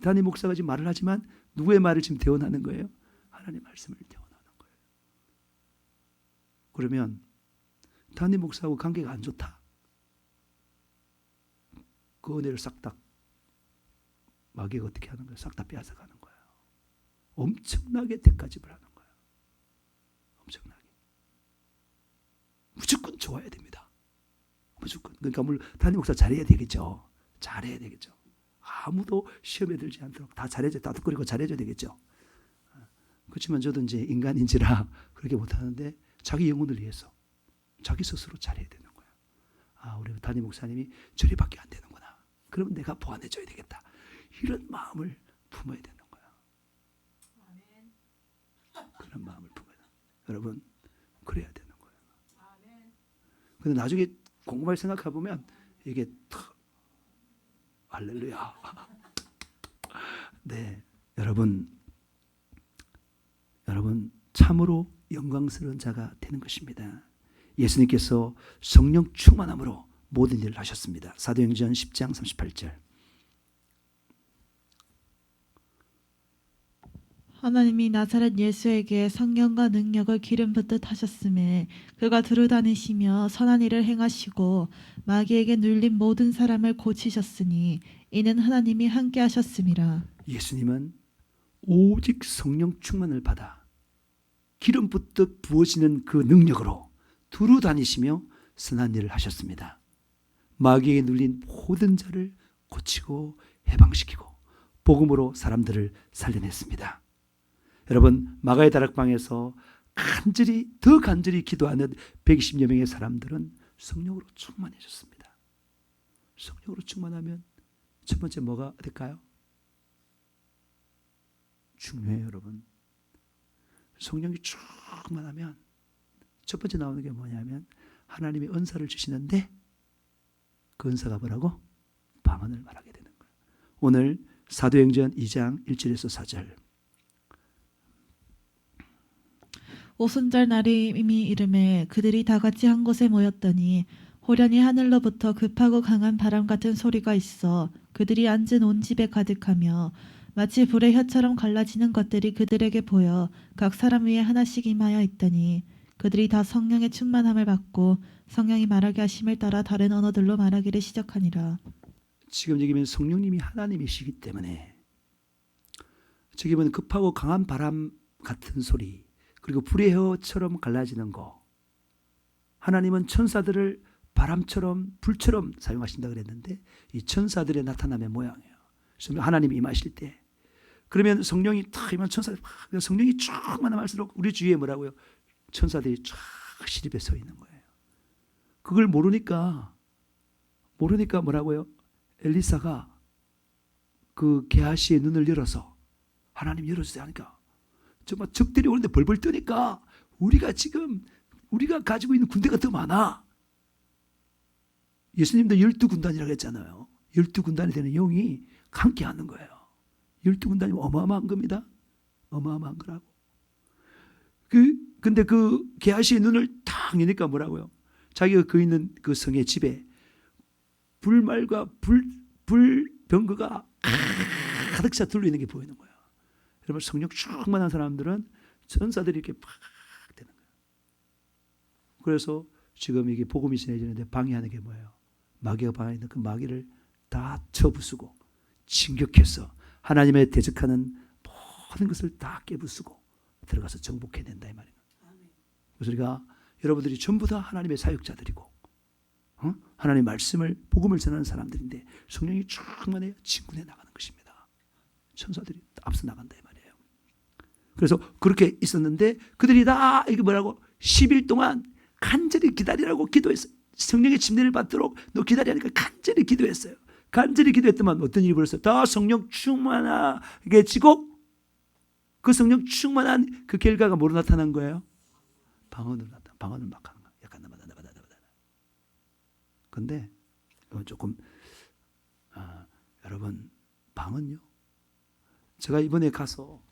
담임 목사가 지금 말을 하지만 누구의 말을 지금 대언하는 거예요? 하나님의 말씀을 대언하는 거예요. 그러면 담임 목사하고 관계가 안 좋다. 그 은혜를 싹 다 마귀가 어떻게 하는 거예요? 싹 다 빼앗아가는 거예요. 엄청나게 대가집을 하는 거예요. 엄청나게. 무조건 좋아야 됩니다. 무조건. 그러니까 물론 담임 목사 잘해야 되겠죠. 잘해야 되겠죠. 아무도 시험에 들지 않도록 다 잘해줘, 다독거리고 잘해줘야 되겠죠. 그렇지만 저도 이제 인간인지라 그렇게 못하는데 자기 영혼을 위해서 자기 스스로 잘해야 되는 거예요. 아, 우리 담임 목사님이 저리밖에 안 되는구나. 그러면 내가 보완해 줘야 되겠다. 이런 마음을 품어야 되는 거야. 그런 마음을 품어야 돼. 여러분, 그래야 되는 거예요. 근데 나중에 곰곰이 생각해 보면 이게 탁 할렐루야. 네, 여러분 참으로 영광스러운 자가 되는 것입니다. 예수님께서 성령 충만함으로 모든 일을 하셨습니다. 사도행전 10장 38절. 하나님이 나사렛 예수에게 성령과 능력을 기름 붓듯 하셨음에 그가 두루 다니시며 선한 일을 행하시고 마귀에게 눌린 모든 사람을 고치셨으니 이는 하나님이 함께 하셨음이라. 예수님은 오직 성령 충만을 받아 기름 붓듯 부어지는 그 능력으로 두루 다니시며 선한 일을 하셨습니다. 마귀에게 눌린 모든 자를 고치고 해방시키고 복음으로 사람들을 살려냈습니다. 여러분, 마가의 다락방에서 더 간절히 기도하는 120여 명의 사람들은 성령으로 충만해졌습니다. 성령으로 충만하면 첫 번째 뭐가 될까요? 중요해요, 여러분. 성령이 충만하면 첫 번째 나오는 게 뭐냐면 하나님이 은사를 주시는데 그 은사가 뭐라고? 방언을 말하게 되는 거예요. 오늘 사도행전 2장 1절에서 4절. 오순절 날이 이미 이름에 그들이 다 같이 한 곳에 모였더니 호련히 하늘로부터 급하고 강한 바람 같은 소리가 있어 그들이 앉은 온 집에 가득하며 마치 불의 혀처럼 갈라지는 것들이 그들에게 보여 각 사람 위에 하나씩 임하여 있더니 그들이 다 성령의 충만함을 받고 성령이 말하게 하심을 따라 다른 언어들로 말하기를 시작하니라. 지금 여기 보면 성령님이 하나님이시기 때문에 저기 보면 급하고 강한 바람 같은 소리 그리고 불의 혀처럼 갈라지는 거, 하나님은 천사들을 바람처럼 불처럼 사용하신다 그랬는데 이 천사들의 나타남의 모양이에요. 하나님이 임하실 때 그러면 성령이 탁 임한 천사들, 성령이 충만할수록 우리 주위에 뭐라고요? 천사들이 쫙 시립에 서 있는 거예요. 그걸 모르니까 뭐라고요? 엘리사가 그 게하시의 눈을 열어서 하나님 열어주세요 하니까 정말 적들이 오는데 벌벌 떠니까 우리가 가지고 있는 군대가 더 많아. 예수님도 12군단이라고 했잖아요. 12군단이 되는 영이 함께 하는 거예요. 12군단이면 어마어마한 겁니다. 어마어마한 거라고. 근데 그 게하시의 눈을 탁 여니까 뭐라고요? 자기가 그 있는 그 성의 집에 불말과 불병거가 가득 차 둘러 있는 게 보이는 거예요. 여러분, 성령 충만한 사람들은 천사들이 이렇게 팍 되는 거예요. 그래서 지금 이게 복음이 전해지는데 방해하는 게 뭐예요? 마귀가 방해하는 그 마귀를 다 쳐부수고 진격해서 하나님의 대적하는 모든 것을 다 깨부수고 들어가서 정복해낸다 이 말이에요. 그래서 우리가 여러분들이 전부 다 하나님의 사역자들이고 하나님의 말씀을 복음을 전하는 사람들인데 성령이 충만해야 진군해 나가는 것입니다. 천사들이 앞서 나간다 이 말이에요. 그래서 그렇게 있었는데 그들이 다 이게 뭐라고 10일 동안 간절히 기다리라고 기도했어요. 성령의 침례를 받도록 너 기다리니까 간절히 기도했어요. 간절히 기도했더만 어떤 일이 벌었어요? 다 성령 충만하게 지고 그 성령 충만한 그 결과가 뭐로 나타난 거예요? 방언으로 나타나. 방언을 막 하는 거예요. 약간 나마다. 근데 조금 여러분 방언요. 제가 이번에 가서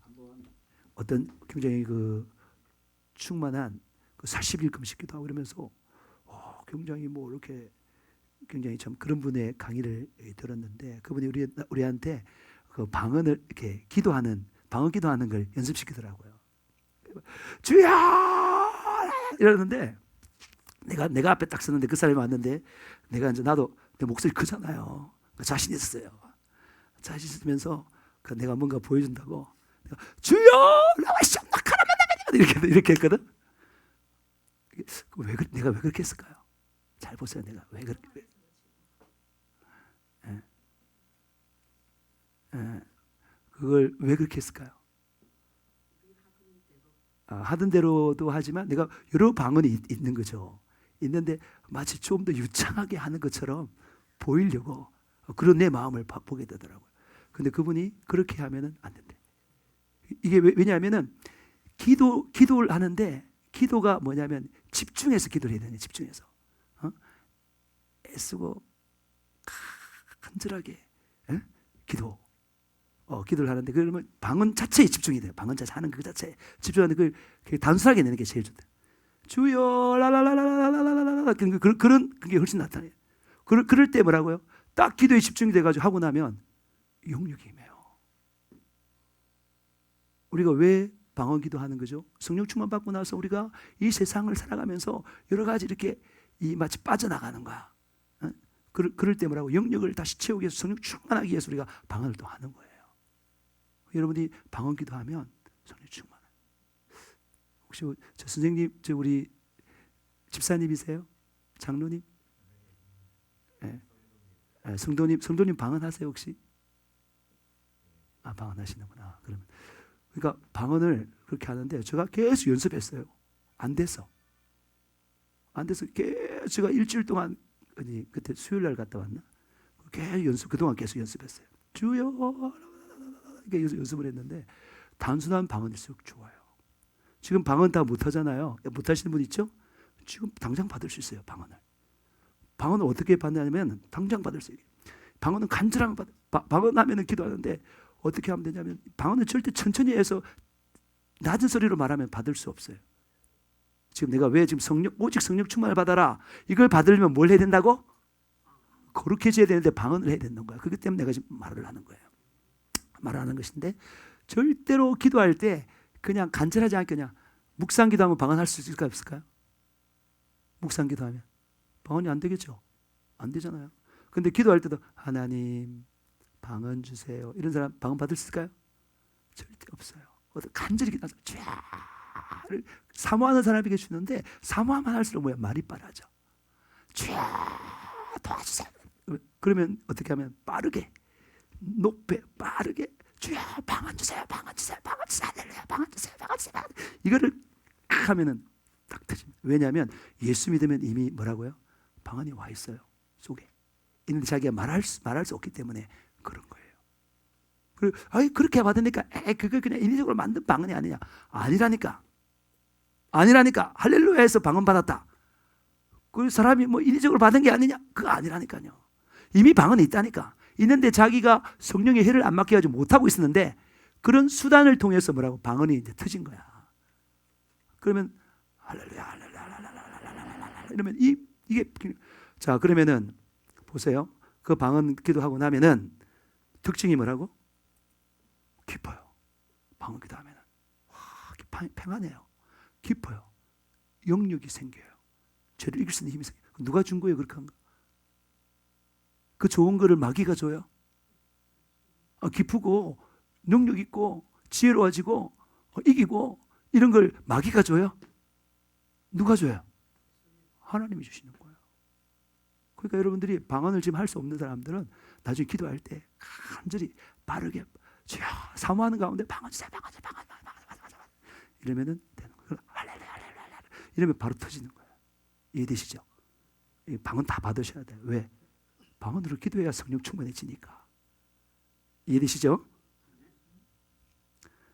한번 어떤 굉장히 그 충만한 그 40일 금식기도 하고 그러면서 굉장히 뭐 이렇게 굉장히 참 그런 분의 강의를 들었는데 그분이 우리한테 그 방언을 이렇게 방언 기도하는 걸 연습시키더라고요. 주여 이러는데 내가 앞에 딱 섰는데 그 사람이 왔는데 내가 이제 나도 내 목소리 크잖아요. 자신 있었어요. 자신 있으면서 내가 뭔가 보여준다고 내가 주여 이렇게 했거든. 내가 왜 그렇게 했을까요? 잘 보세요. 내가 왜 그렇게 그걸 왜 그렇게 했을까요? 하던 대로도 하지만 내가 여러 방언이 있는 거죠. 있는데 마치 좀 더 유창하게 하는 것처럼 보이려고 그런 내 마음을 보게 되더라고요. 근데 그분이 그렇게 하면은 안 된대. 이게 왜냐하면은 기도를 하는데 기도가 뭐냐면 집중해서 기도를 해야 되네. 집중해서 애쓰고 간절하게 기도를 하는데 그러면 방언 자체에 집중이 돼요. 방언 자체 하는 그 자체에 집중하는데 그걸 단순하게 내는 게 제일 좋다. 주여 라라라라라라라라 그런 그게 훨씬 나타나요. 그럴 때 뭐라고요? 딱 기도에 집중이 돼가지고 하고 나면 영육이 임해요. 우리가 왜 방언 기도하는 거죠? 성령 충만 받고 나서 우리가 이 세상을 살아가면서 여러 가지 이렇게 마치 빠져나가는 거야. 그럴 때 뭐라고? 영역을 다시 채우기 위해서 성령 충만하기 위해서 우리가 방언을 또 하는 거예요. 여러분이 방언 기도하면 성령 충만. 혹시 저 선생님, 우리 집사님이세요? 장로님? 네. 성도님 방언하세요 혹시? 방언하시는구나. 그러니까 방언을 그렇게 하는데 제가 계속 연습했어요. 안 돼서 계속 제가 일주일 동안 그때 수요일 날 갔다 왔나? 그동안 계속 연습했어요. 주여 이렇게 연습을 했는데 단순한 방언일수록 좋아요. 지금 방언 다 못하잖아요. 못하시는 분 있죠? 지금 당장 받을 수 있어요. 방언을 어떻게 받냐면 당장 받을 수 있어요. 방언은 간절한 방언하면 기도하는데 어떻게 하면 되냐면 방언은 절대 천천히 해서 낮은 소리로 말하면 받을 수 없어요. 지금 내가 왜 지금 오직 성령 충만을 받아라 이걸 받으려면 뭘 해야 된다고? 거룩해져야 되는데 방언을 해야 되는 거야. 그렇기 때문에 내가 지금 말을 하는 거예요. 말을 하는 것인데 절대로 기도할 때 그냥 간절하지 않게 그냥 묵상 기도하면 방언할 수 있을까요? 없을까요? 묵상 기도하면 방언이 안 되겠죠. 안 되잖아요. 근데 기도할 때도 하나님 방언 주세요. 이런 사람 방언 받을 수 있을까요? 절대 없어요. 간절히 기도하죠. 쫙 사모하는 사람에게 주는데 사모하면 할수록 말이 빠르죠. 쫙 도와주세요. 그러면 어떻게 하면 빠르게 높게 빠르게 주여 방언 주세요. 방언 주세요. 방언 주세요. 할렐루야. 방언 주세요. 방언 주세요. 이거를 하면은 딱 터집니다. 왜냐하면 예수 믿으면 이미 뭐라고요? 방언이 와 있어요. 속에. 있는데 자기가 말할 수 없기 때문에 그런 거예요. 그리고 그렇게 받으니까 그거 그냥 인위적으로 만든 방언이 아니냐? 아니라니까. 할렐루야에서 방언 받았다. 그 사람이 인위적으로 받은 게 아니냐? 그거 아니라니까요. 이미 방언이 있다니까. 있는데 자기가 성령의 해를 안 맡겨가지고 못하고 있었는데 그런 수단을 통해서 뭐라고? 방언이 이제 터진 거야. 그러면 할렐루야, 할렐루야, 할렐루야, 이러면 이게 자 그러면은 보세요. 그 방언 기도하고 나면은 특징이 뭐라고? 깊어요. 방언 기도하면은 평안해요. 깊어요. 영역이 생겨요. 죄를 이길 수 있는 힘이 생겨요. 누가 준 거예요? 그렇게 한 거? 그 좋은 거를 마귀가 줘요. 기쁘고 능력 있고 지혜로워지고 이기고 이런 걸 마귀가 줘요? 누가 줘요? 하나님이 주시는 거예요. 그러니까 여러분들이 방언을 지금 할 수 없는 사람들은 나중에 기도할 때 간절히 빠르게 사모하는 가운데 방언 주세요. 방언 이러면은 되는 거예요. 할렐루야. 이러면 바로 터지는 거예요. 이해되시죠? 방언 다 받으셔야 돼요. 왜? 방언으로 기도해야 성령 충만해지니까. 이해되시죠?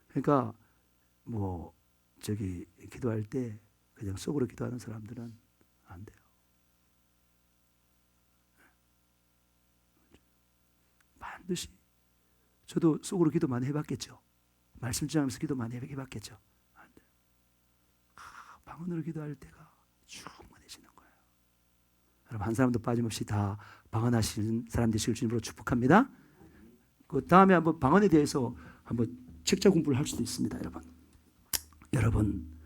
그러니까 기도할 때 그냥 속으로 기도하는 사람들은 안 돼요. 반드시 저도 속으로 기도 많이 해봤겠죠. 말씀 전하면서 기도 많이 해봤겠죠. 안 돼요. 방언으로 기도할 때가 충만해지는 거예요. 여러분 한 사람도 빠짐없이 다 방언하시는 사람 되시길 주님으로 축복합니다. 그 다음에 한번 방언에 대해서 한번 책자 공부를 할 수도 있습니다. 여러분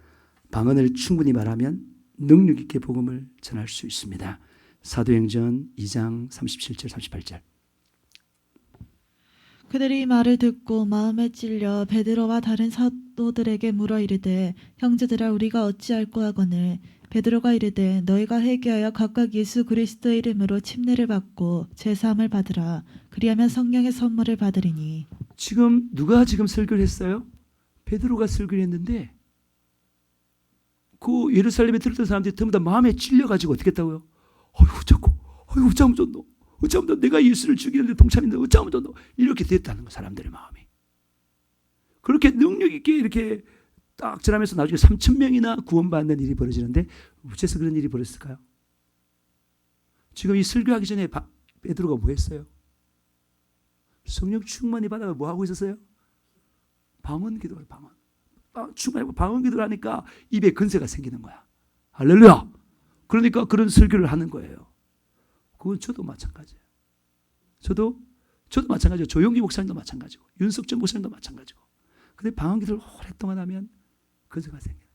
방언을 충분히 말하면 능력 있게 복음을 전할 수 있습니다. 사도행전 2장 37절 38절. 그들이 이 말을 듣고 마음에 찔려 베드로와 다른 사도들에게 물어 이르되 형제들아 우리가 어찌할꼬 하거늘 베드로가 이르되 너희가 회개하여 각각 예수 그리스도의 이름으로 침례를 받고 제사함을 받으라. 그리하면 성령의 선물을 받으리니. 지금 누가 지금 설교를 했어요? 베드로가 설교를 했는데 그 예루살렘에 들었던 사람들이 전부 다 마음에 찔려가지고 어떻게 했다고요? 어이구 자꾸 좀 어쩌면 내가 예수를 죽이는데 동참인데 어쩌면 이렇게 됐다는 거 사람들의 마음이. 그렇게 능력 있게 이렇게 딱 전하면서 나중에 3,000명이나 구원받는 일이 벌어지는데 어째서 그런 일이 벌어졌을까요? 지금 이 설교하기 전에 베드로가 뭐 했어요? 성령 충만히 받아가 뭐 하고 있었어요? 방언 기도를 충만히 방언 기도를 하니까 입에 근세가 생기는 거야. 할렐루야. 그러니까 그런 설교를 하는 거예요. 그건 저도 마찬가지예요. 저도 마찬가지고 조용기 목사님도 마찬가지고 윤석정 목사님도 마찬가지고. 근데 방언 기도를 오랫동안 하면 근세가 생겨요.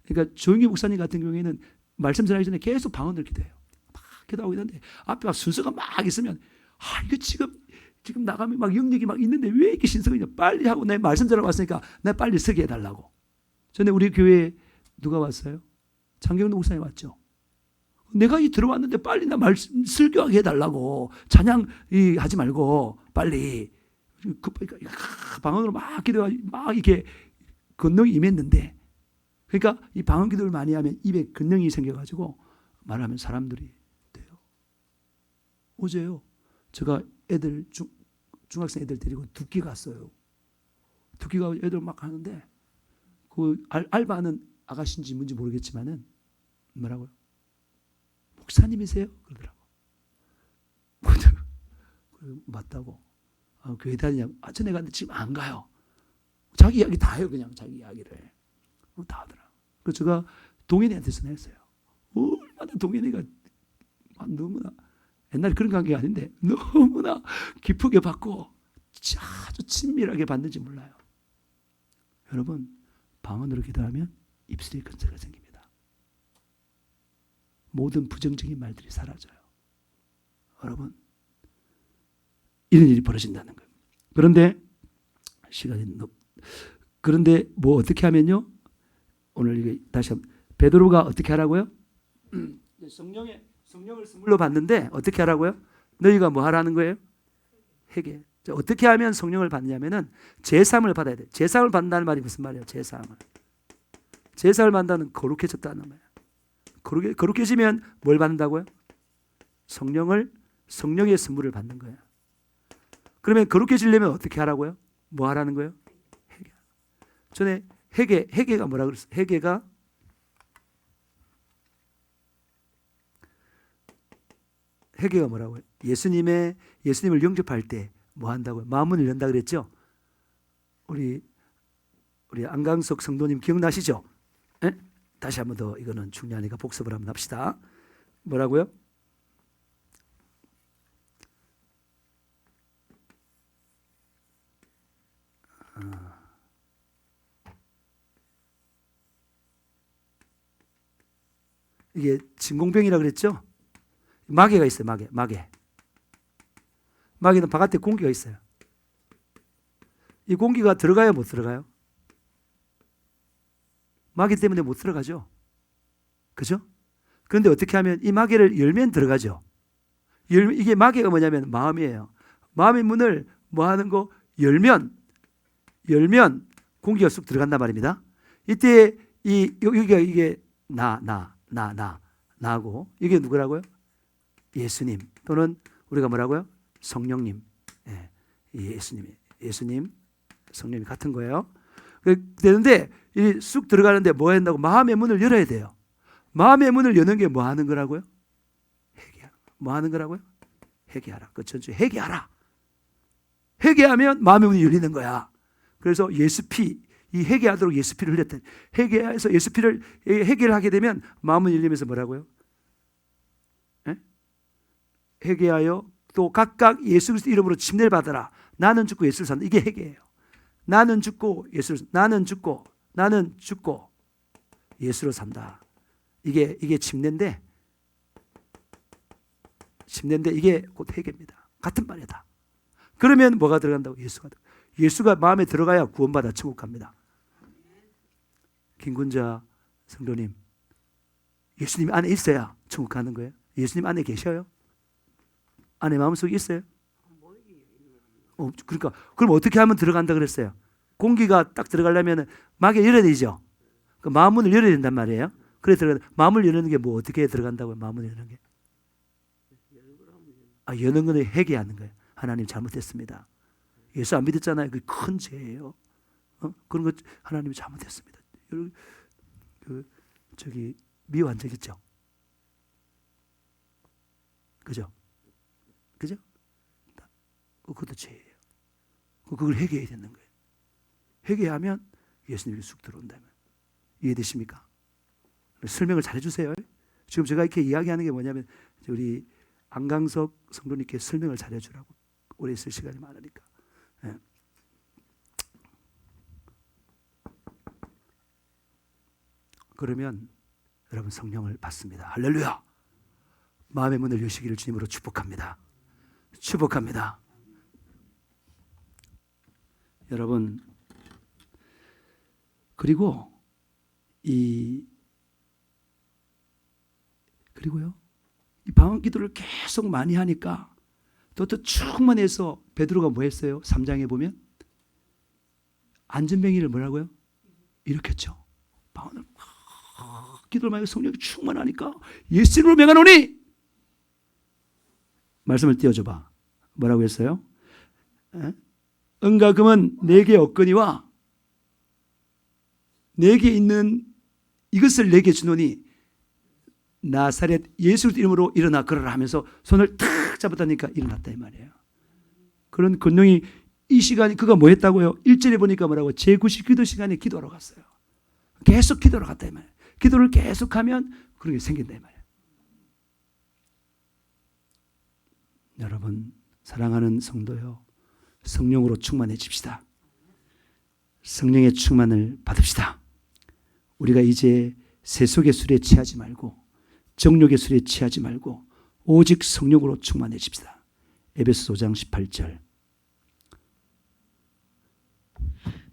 그러니까 조용기 목사님 같은 경우에는 말씀 전하기 전에 계속 방언을 기도해요. 막 기도하고 있는데 앞에 막 순서가 막 있으면 이거 지금 나가면 막 영역이 막 있는데 왜 이렇게 신성이 빨리 하고 내 말씀 전하고 왔으니까 내 빨리 서게 해달라고. 전에 우리 교회에 누가 왔어요? 장경동 목사님 왔죠. 내가 들어왔는데 빨리 나 말씀 설교하게 해달라고. 찬양 하지 말고 빨리 방언으로 막 기도하고 막 이렇게 권능이 임했는데, 그러니까 이 방언 기도를 많이 하면 입에 권능이 생겨가지고 말하면 사람들이 돼요. 어제요 제가 애들 중학생 애들 데리고 두끼 갔어요. 두끼 가고 애들 막 하는데 그 알바하는 아가씨인지 뭔지 모르겠지만은 뭐라고요? 목사님이세요? 그러더라고. 맞다고. 교회 다니냐고. 전에 갔는데 지금 안 가요. 자기 이야기 다 해요. 그냥 자기 이야기를 다 하더라고. 그래서 제가 동현이한테 전화했어요. 얼마나 동현이가 너무나 옛날에 그런 관계가 아닌데 너무나 깊게 받고 아주 친밀하게 받는지 몰라요. 여러분, 방언으로 기도하면 입술에 근세가 생깁니다. 모든 부정적인 말들이 사라져요. 여러분, 이런 일이 벌어진다는 거예요. 그런데 그런데 뭐 어떻게 하면요? 오늘 이게 다시 한번 베드로가 어떻게 하라고요? 성령을 선물로 받는데 어떻게 하라고요? 너희가 뭐 하라는 거예요? 회개. 어떻게 하면 성령을 받냐면은 제사함을 받아야 돼. 제사함을 받는다는 말이 무슨 말이에요? 제사함을 받는다는 거룩해졌다는 말이에요. 거룩해지면 뭘 받는다고요? 성령의 선물을 받는 거예요. 그러면 거룩해지려면 어떻게 하라고요? 뭐 하라는 거예요? 회개. 전에 회개가 뭐라 그랬어요? 회개가 뭐라고요? 예수님을 영접할 때 뭐 한다고요? 마음문을 연다 그랬죠? 우리 안강석 성도님 기억나시죠? 에? 다시 한번 더 이거는 중요하니까 복습을 한번 합시다. 뭐라고요? 이게 진공병이라 그랬죠? 마개가 있어요. 마개는 바깥에 공기가 있어요. 이 공기가 들어가요, 못 들어가요? 마개 때문에 못 들어가죠. 그죠? 그런데 어떻게 하면 이 마개를 열면 들어가죠. 이게 마개가 뭐냐면 마음이에요. 마음의 문을 뭐 하는 거? 열면 공기가 쑥 들어간단 말입니다. 이때 여기가 이게 나고 이게 누구라고요? 예수님 또는 우리가 뭐라고요? 성령님. 예, 예수님, 성령님 같은 거예요. 되는데 이 쑥 들어가는데 뭐 한다고? 마음의 문을 열어야 돼요. 마음의 문을 여는 게 뭐 하는 거라고요? 회개하라. 뭐 하는 거라고요? 회개하라. 그 전주 회개하라. 회개하면 마음의 문이 열리는 거야. 그래서 예수피, 이 회개하도록 예수피를 흘렸다. 회개해서 예수피를 회개를 하게 되면 마음은 열리면서 뭐라고요? 에? 회개하여 또 각각 예수 그리스도 이름으로 침례를 받아라. 나는 죽고 예수를 산다. 이게 회개예요. 나는 죽고 예수로 산다. 이게 침례인데 이게 곧 회개입니다. 같은 말이다. 그러면 뭐가 들어간다고? 예수가 마음에 들어가야 구원받아 천국 갑니다. 김군자 성도님, 예수님 안에 있어야 천국 가는 거예요. 예수님 안에 계셔요? 안에 마음속에 있어요? 그러니까 그럼 어떻게 하면 들어간다 그랬어요? 공기가 딱 들어가려면 마개 열어야 되죠. 그 마음문을 열어야 된단 말이에요. 그래 들어가. 마음을 여는 게 뭐 어떻게 들어간다고요? 마음을 여는 게 여는 거는 회개하는 거예요. 하나님 잘못했습니다. 예수 안 믿었잖아요. 그게 큰 죄예요. 그런 거 하나님이 잘못했습니다. 저기 미워한 적 있죠? 그죠? 그죠? 그것도 죄예요. 그걸 회개해야 되는 거예요. 회개하면 예수님이 쑥 들어온다면. 이해되십니까? 설명을 잘 해주세요. 지금 제가 이렇게 이야기하는 게 뭐냐면 우리 안강석 성도님께 설명을 잘 해주라고. 오래 있을 시간이 많으니까. 예. 그러면 여러분 성령을 받습니다. 할렐루야. 마음의 문을 여시기를 주님으로 축복합니다. 축복합니다. 여러분, 그리고요 이 방언 기도를 계속 많이 하니까 또 충만해서 베드로가 뭐 했어요? 3장에 보면 안전병이를 뭐라고요? 일으켰죠. 방언을 기도를 많이 성령이 충만하니까 예수 이름으로 명하노니 말씀을 띄워줘봐. 뭐라고 했어요? 은과 금은 내게 없거니와 내게 있는 이것을 내게 주노니 나사렛 예수 이름으로 일어나 걸어라 하면서 손을 탁 잡았다니까 일어났다 이 말이에요. 그런 권능이 이 시간이 그가 뭐 했다고요? 1절에 보니까 뭐라고? 제9시 기도 시간에 기도하러 갔어요. 계속 기도하러 갔다 이 말이에요. 기도를 계속하면 그런 게 생긴다 이 말이에요. 여러분 사랑하는 성도요, 성령으로 충만해집시다. 성령의 충만을 받읍시다. 우리가 이제 세속의 술에 취하지 말고 정욕의 술에 취하지 말고 오직 성령으로 충만해집시다. 에베소 5장 18절.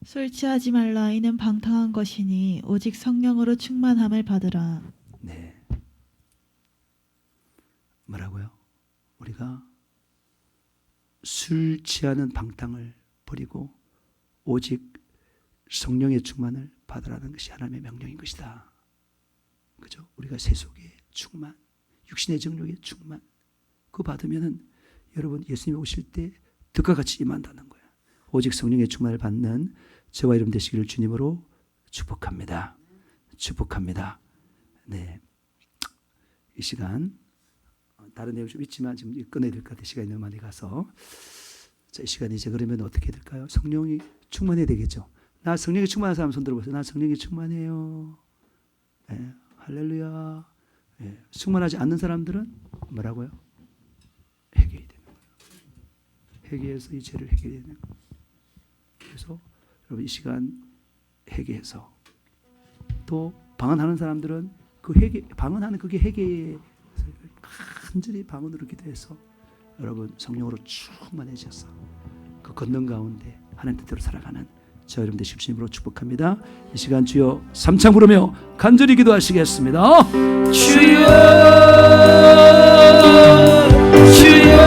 술 취하지 말라. 이는 방탕한 것이니 오직 성령으로 충만함을 받으라. 네. 뭐라고요? 우리가 술 취하는 방탕을 버리고 오직 성령의 충만을 받으라는 것이 하나님의 명령인 것이다. 그죠? 우리가 세속의 충만, 육신의 정욕의 충만, 그거 받으면은 여러분 예수님이 오실 때 득과 같이 임한다는 거예요. 오직 성령의 충만을 받는 저와 여러분 되시기를 주님으로 축복합니다. 축복합니다. 네, 이 시간 다른 내용 좀 있지만 지금 꺼내야 될 것 같아요. 시간이 너무 많이 가서. 자, 이 시간 이제 그러면 어떻게 될까요? 성령이 충만해야 되겠죠. 나 성령이 충만한 사람 손 들어보세요. 나 성령이 충만해요. 네, 할렐루야. 네, 충만하지 않는 사람들은 뭐라고요? 회개해야 되는 거예요. 회개해서 이 죄를 회개해야 되는 거예요. 그래서 여러분 이 시간 회개해서 또 방언하는 사람들은 그 회개, 방언하는 그게 회개에 간절히 방언으로 기도해서 여러분 성령으로 충만해져서 그 권능 가운데 하나님 뜻대로 살아가는 저 여러분 되실 주님으로 축복합니다. 이 시간 주여 삼창 부르며 간절히 기도하시겠습니다. 주여 주여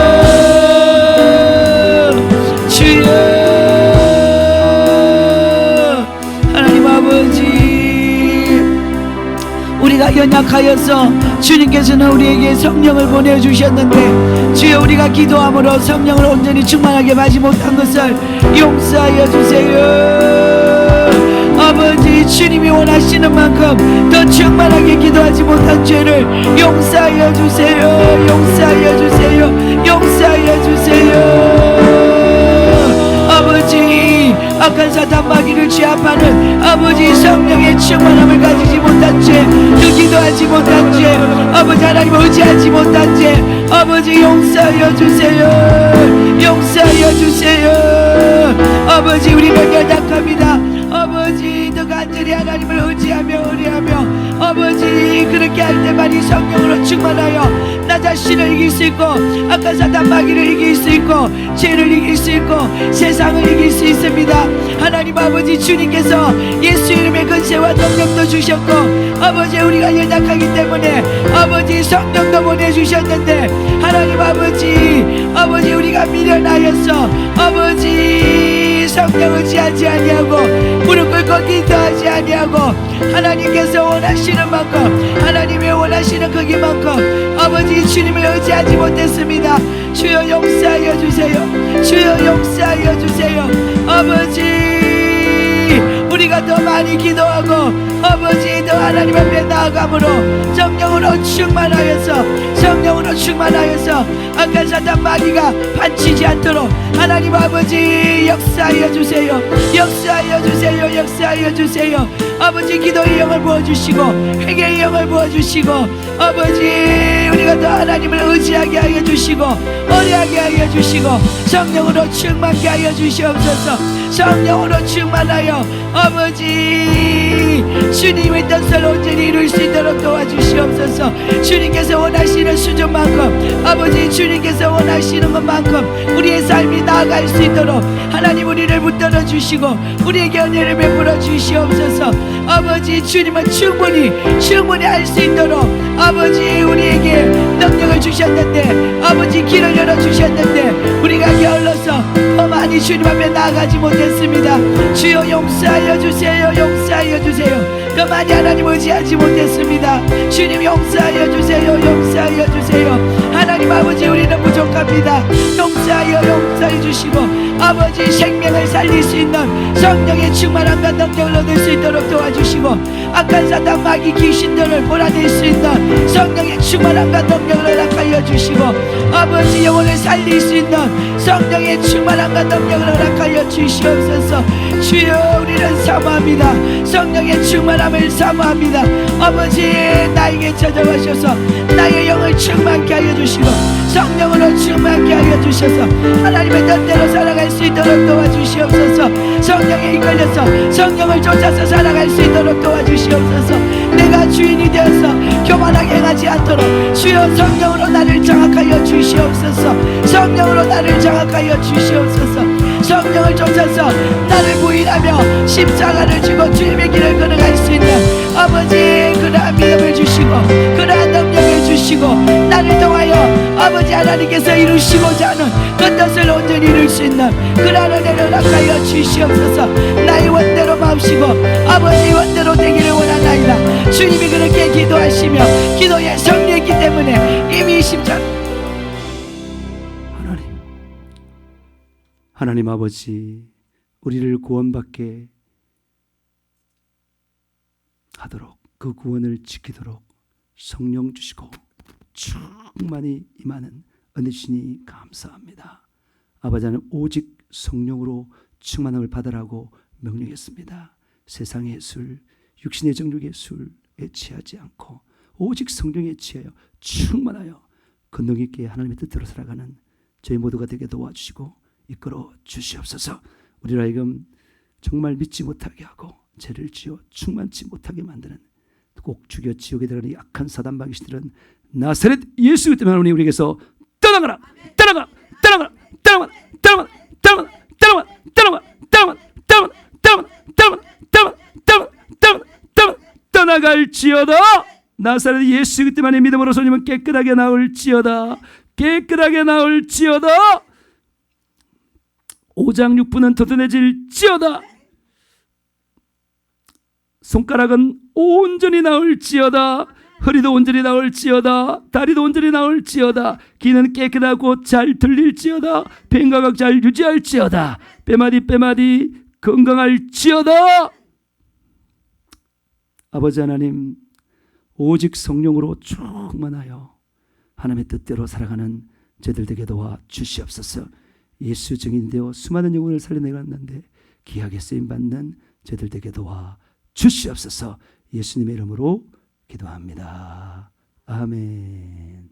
주여 하나님 아버지, 우리가 연약하여서 주님께서는 우리에게 성령을 보내주셨는데 주여 우리가 기도함으로 성령을 온전히 충만하게 받지 못한 것을 용서하여 주세요. 아버지, 주님이 원하시는 만큼 더 충만하게 기도하지 못한 죄를 용서하여 주세요. 용서하여 주세요. 용서하여 주세요. 아버지, 악한 사탄 마귀를 제압하는 아버지 성령의 충만함을 가지지 못한 죄, 그 기도하지 못한 죄, 아버지 하나님을 의지하지 못한 죄, 아버지 용서하여 주세요. 용서하여 주세요. 아버지, 우리는 연약합니다. 아버지, 더 간절히 하나님을 의지하며 의뢰하며 아버지 그렇게 할 때만이 성령으로 충만하여 나 자신을 이길 수 있고 악한 사탄 마귀를 이길 수 있고 죄를 이길 수 있고 세상을 이길 수 있습니다. 하나님 아버지, 주님께서 예수 이름의 근세와 능력도 주셨고 아버지 우리가 연약하기 때문에 아버지 성령도 보내주셨는데 하나님 아버지, 아버지 우리가 미련하여서 아버지 성령 의지하지 아니하고 무릎 꿇고 기도하지 아니하고 하나님께서 원하시는 만큼 하나님의 원하시는 크기만큼 아버지 주님을 의지하지 못했습니다. 주여 용서하여 주세요. 주여 용서하여 주세요. 아버지 우리가 더 많이 기도하고 아버지 더 하나님 앞에 나아감으로 성령으로 충만하여서 악한 사단 마귀가 반치지 않도록 하나님 아버지 역사하여 주세요. 역사하여 주세요. 역사하여 주세요. 아버지 기도의 영을 부어주시고 회개의 영을 부어주시고 아버지 우리가 더 하나님을 의지하게 하여 주시고 어리하게 하여 주시고 성령으로 충만케 하여 주시옵소서. 성령으로 충만하여 아버지 주님의 뜻을 온전히 이룰 수 있도록 도와주시옵소서. 주님께서 원하시는 수준만큼 아버지 주님께서 원하시는 것만큼 우리의 삶이 나아갈 수 있도록 하나님 우리를 붙들어 주시고 우리에게 은혜를 베풀어 주시옵소서. 아버지 주님은 충분히 할 수 있도록 아버지 우리에게 능력을 주셨는데 아버지 길을 열어주셨는데 우리가 게을러서 더 많이 주님 앞에 나아가지 못했습니다. 주여 용서하여 주세요. 용서하여 주세요. 더 많이 하나님 의지하지 못했습니다. 주님 용서하여 주세요. 용서하여 주세요. 하나님 아버지 우리는 부족합니다. 용서해 주시고 아버지 생명을 살릴 수 있는 성령의 충만함과 능력을 얻을 수 있도록 도와주시고 악한 사단 마귀 귀신들을 몰아낼 수 있는 성령의 충만함과 능력을 허락하여 주시고 아버지 영혼을 살릴 수 있는 성령의 충만함과 능력을 허락하여 주시옵소서. 주여 우리는 사모합니다. 성령의 충만함을 사모합니다. 아버지 나에게 찾아오셔서 나의 영을 충만케 하여 주시고 성령으로 충만케 하여 주셔서 하나님의 뜻대로 살아갈 수 있도록 도와주시옵소서. 성령에 이끌려서 성령을 쫓아서 살아갈 수 있도록 도와주시옵소서. 내가 주인이 되어서 교만하게 행하지 않도록 주여 성령으로 나를 장악하여 주시옵소서. 성령으로 나를 장악하여 주시옵소서. 성령을 쫓아서 나를 부인하며 십자가를 지고 주님의 길을 걸어갈 수 있는 아버지 그러한 믿음을 주시고 그러한 능력을 주시고 나를 통하여 아버지 하나님께서 이루시고자 하는 그 뜻을 온전히 이룰 수 있는 그러한 은혜를 허락하여 주시옵소서. 나의 원대로 마음시고 아버지 원대로 되기를 원하나이다. 주님이 그렇게 기도하시며 기도에 승리했기 때문에 이미 십자가 하나님 아버지 우리를 구원받게 하도록 그 구원을 지키도록 성령 주시고 충만히 임하는 은혜 주시니 감사합니다. 아버지는 오직 성령으로 충만함을 받으라고 명령했습니다. 세상의 술, 육신의 정욕의 술에 취하지 않고 오직 성령에 취하여 충만하여 권능 있게 하나님의 뜻대로 살아가는 저희 모두가 되게 도와주시고 이끌어 주시옵소서. 우리를 하여금 정말 믿지 못하게 하고 죄를 지어 충만치 못하게 만드는 꼭 죽여 지옥에 들어가는 약한 사단 마귀들은 나사렛 예수 때문에 하나님 우리에게서 떠나가라 떠나가라 떠나가라 떠나가라 떠나가라 떠나가라 떠나가라 떠나가라 떠나가라 떠나가라 떠나가라 떠나가라 떠나갈지어다. 나사렛 예수 때문에 믿음으로 손님은 깨끗하게 나올지어다. 깨끗하게 나올지어다. 5장 6분은 튼튼해질지어다. 손가락은 온전히 나올지어다. 허리도 온전히 나올지어다. 다리도 온전히 나올지어다. 귀는 깨끗하고 잘 들릴지어다. 폐인가각 잘 유지할지어다. 뼈마디 건강할지어다. 아버지 하나님 오직 성령으로 충만하여 하나님의 뜻대로 살아가는 저희들 되게 도와 주시옵소서. 예수 증인되어 수많은 영혼을 살려내갔는데 귀하게 쓰임받는 저희들 되게 도와 주시옵소서. 예수님의 이름으로 기도합니다. 아멘.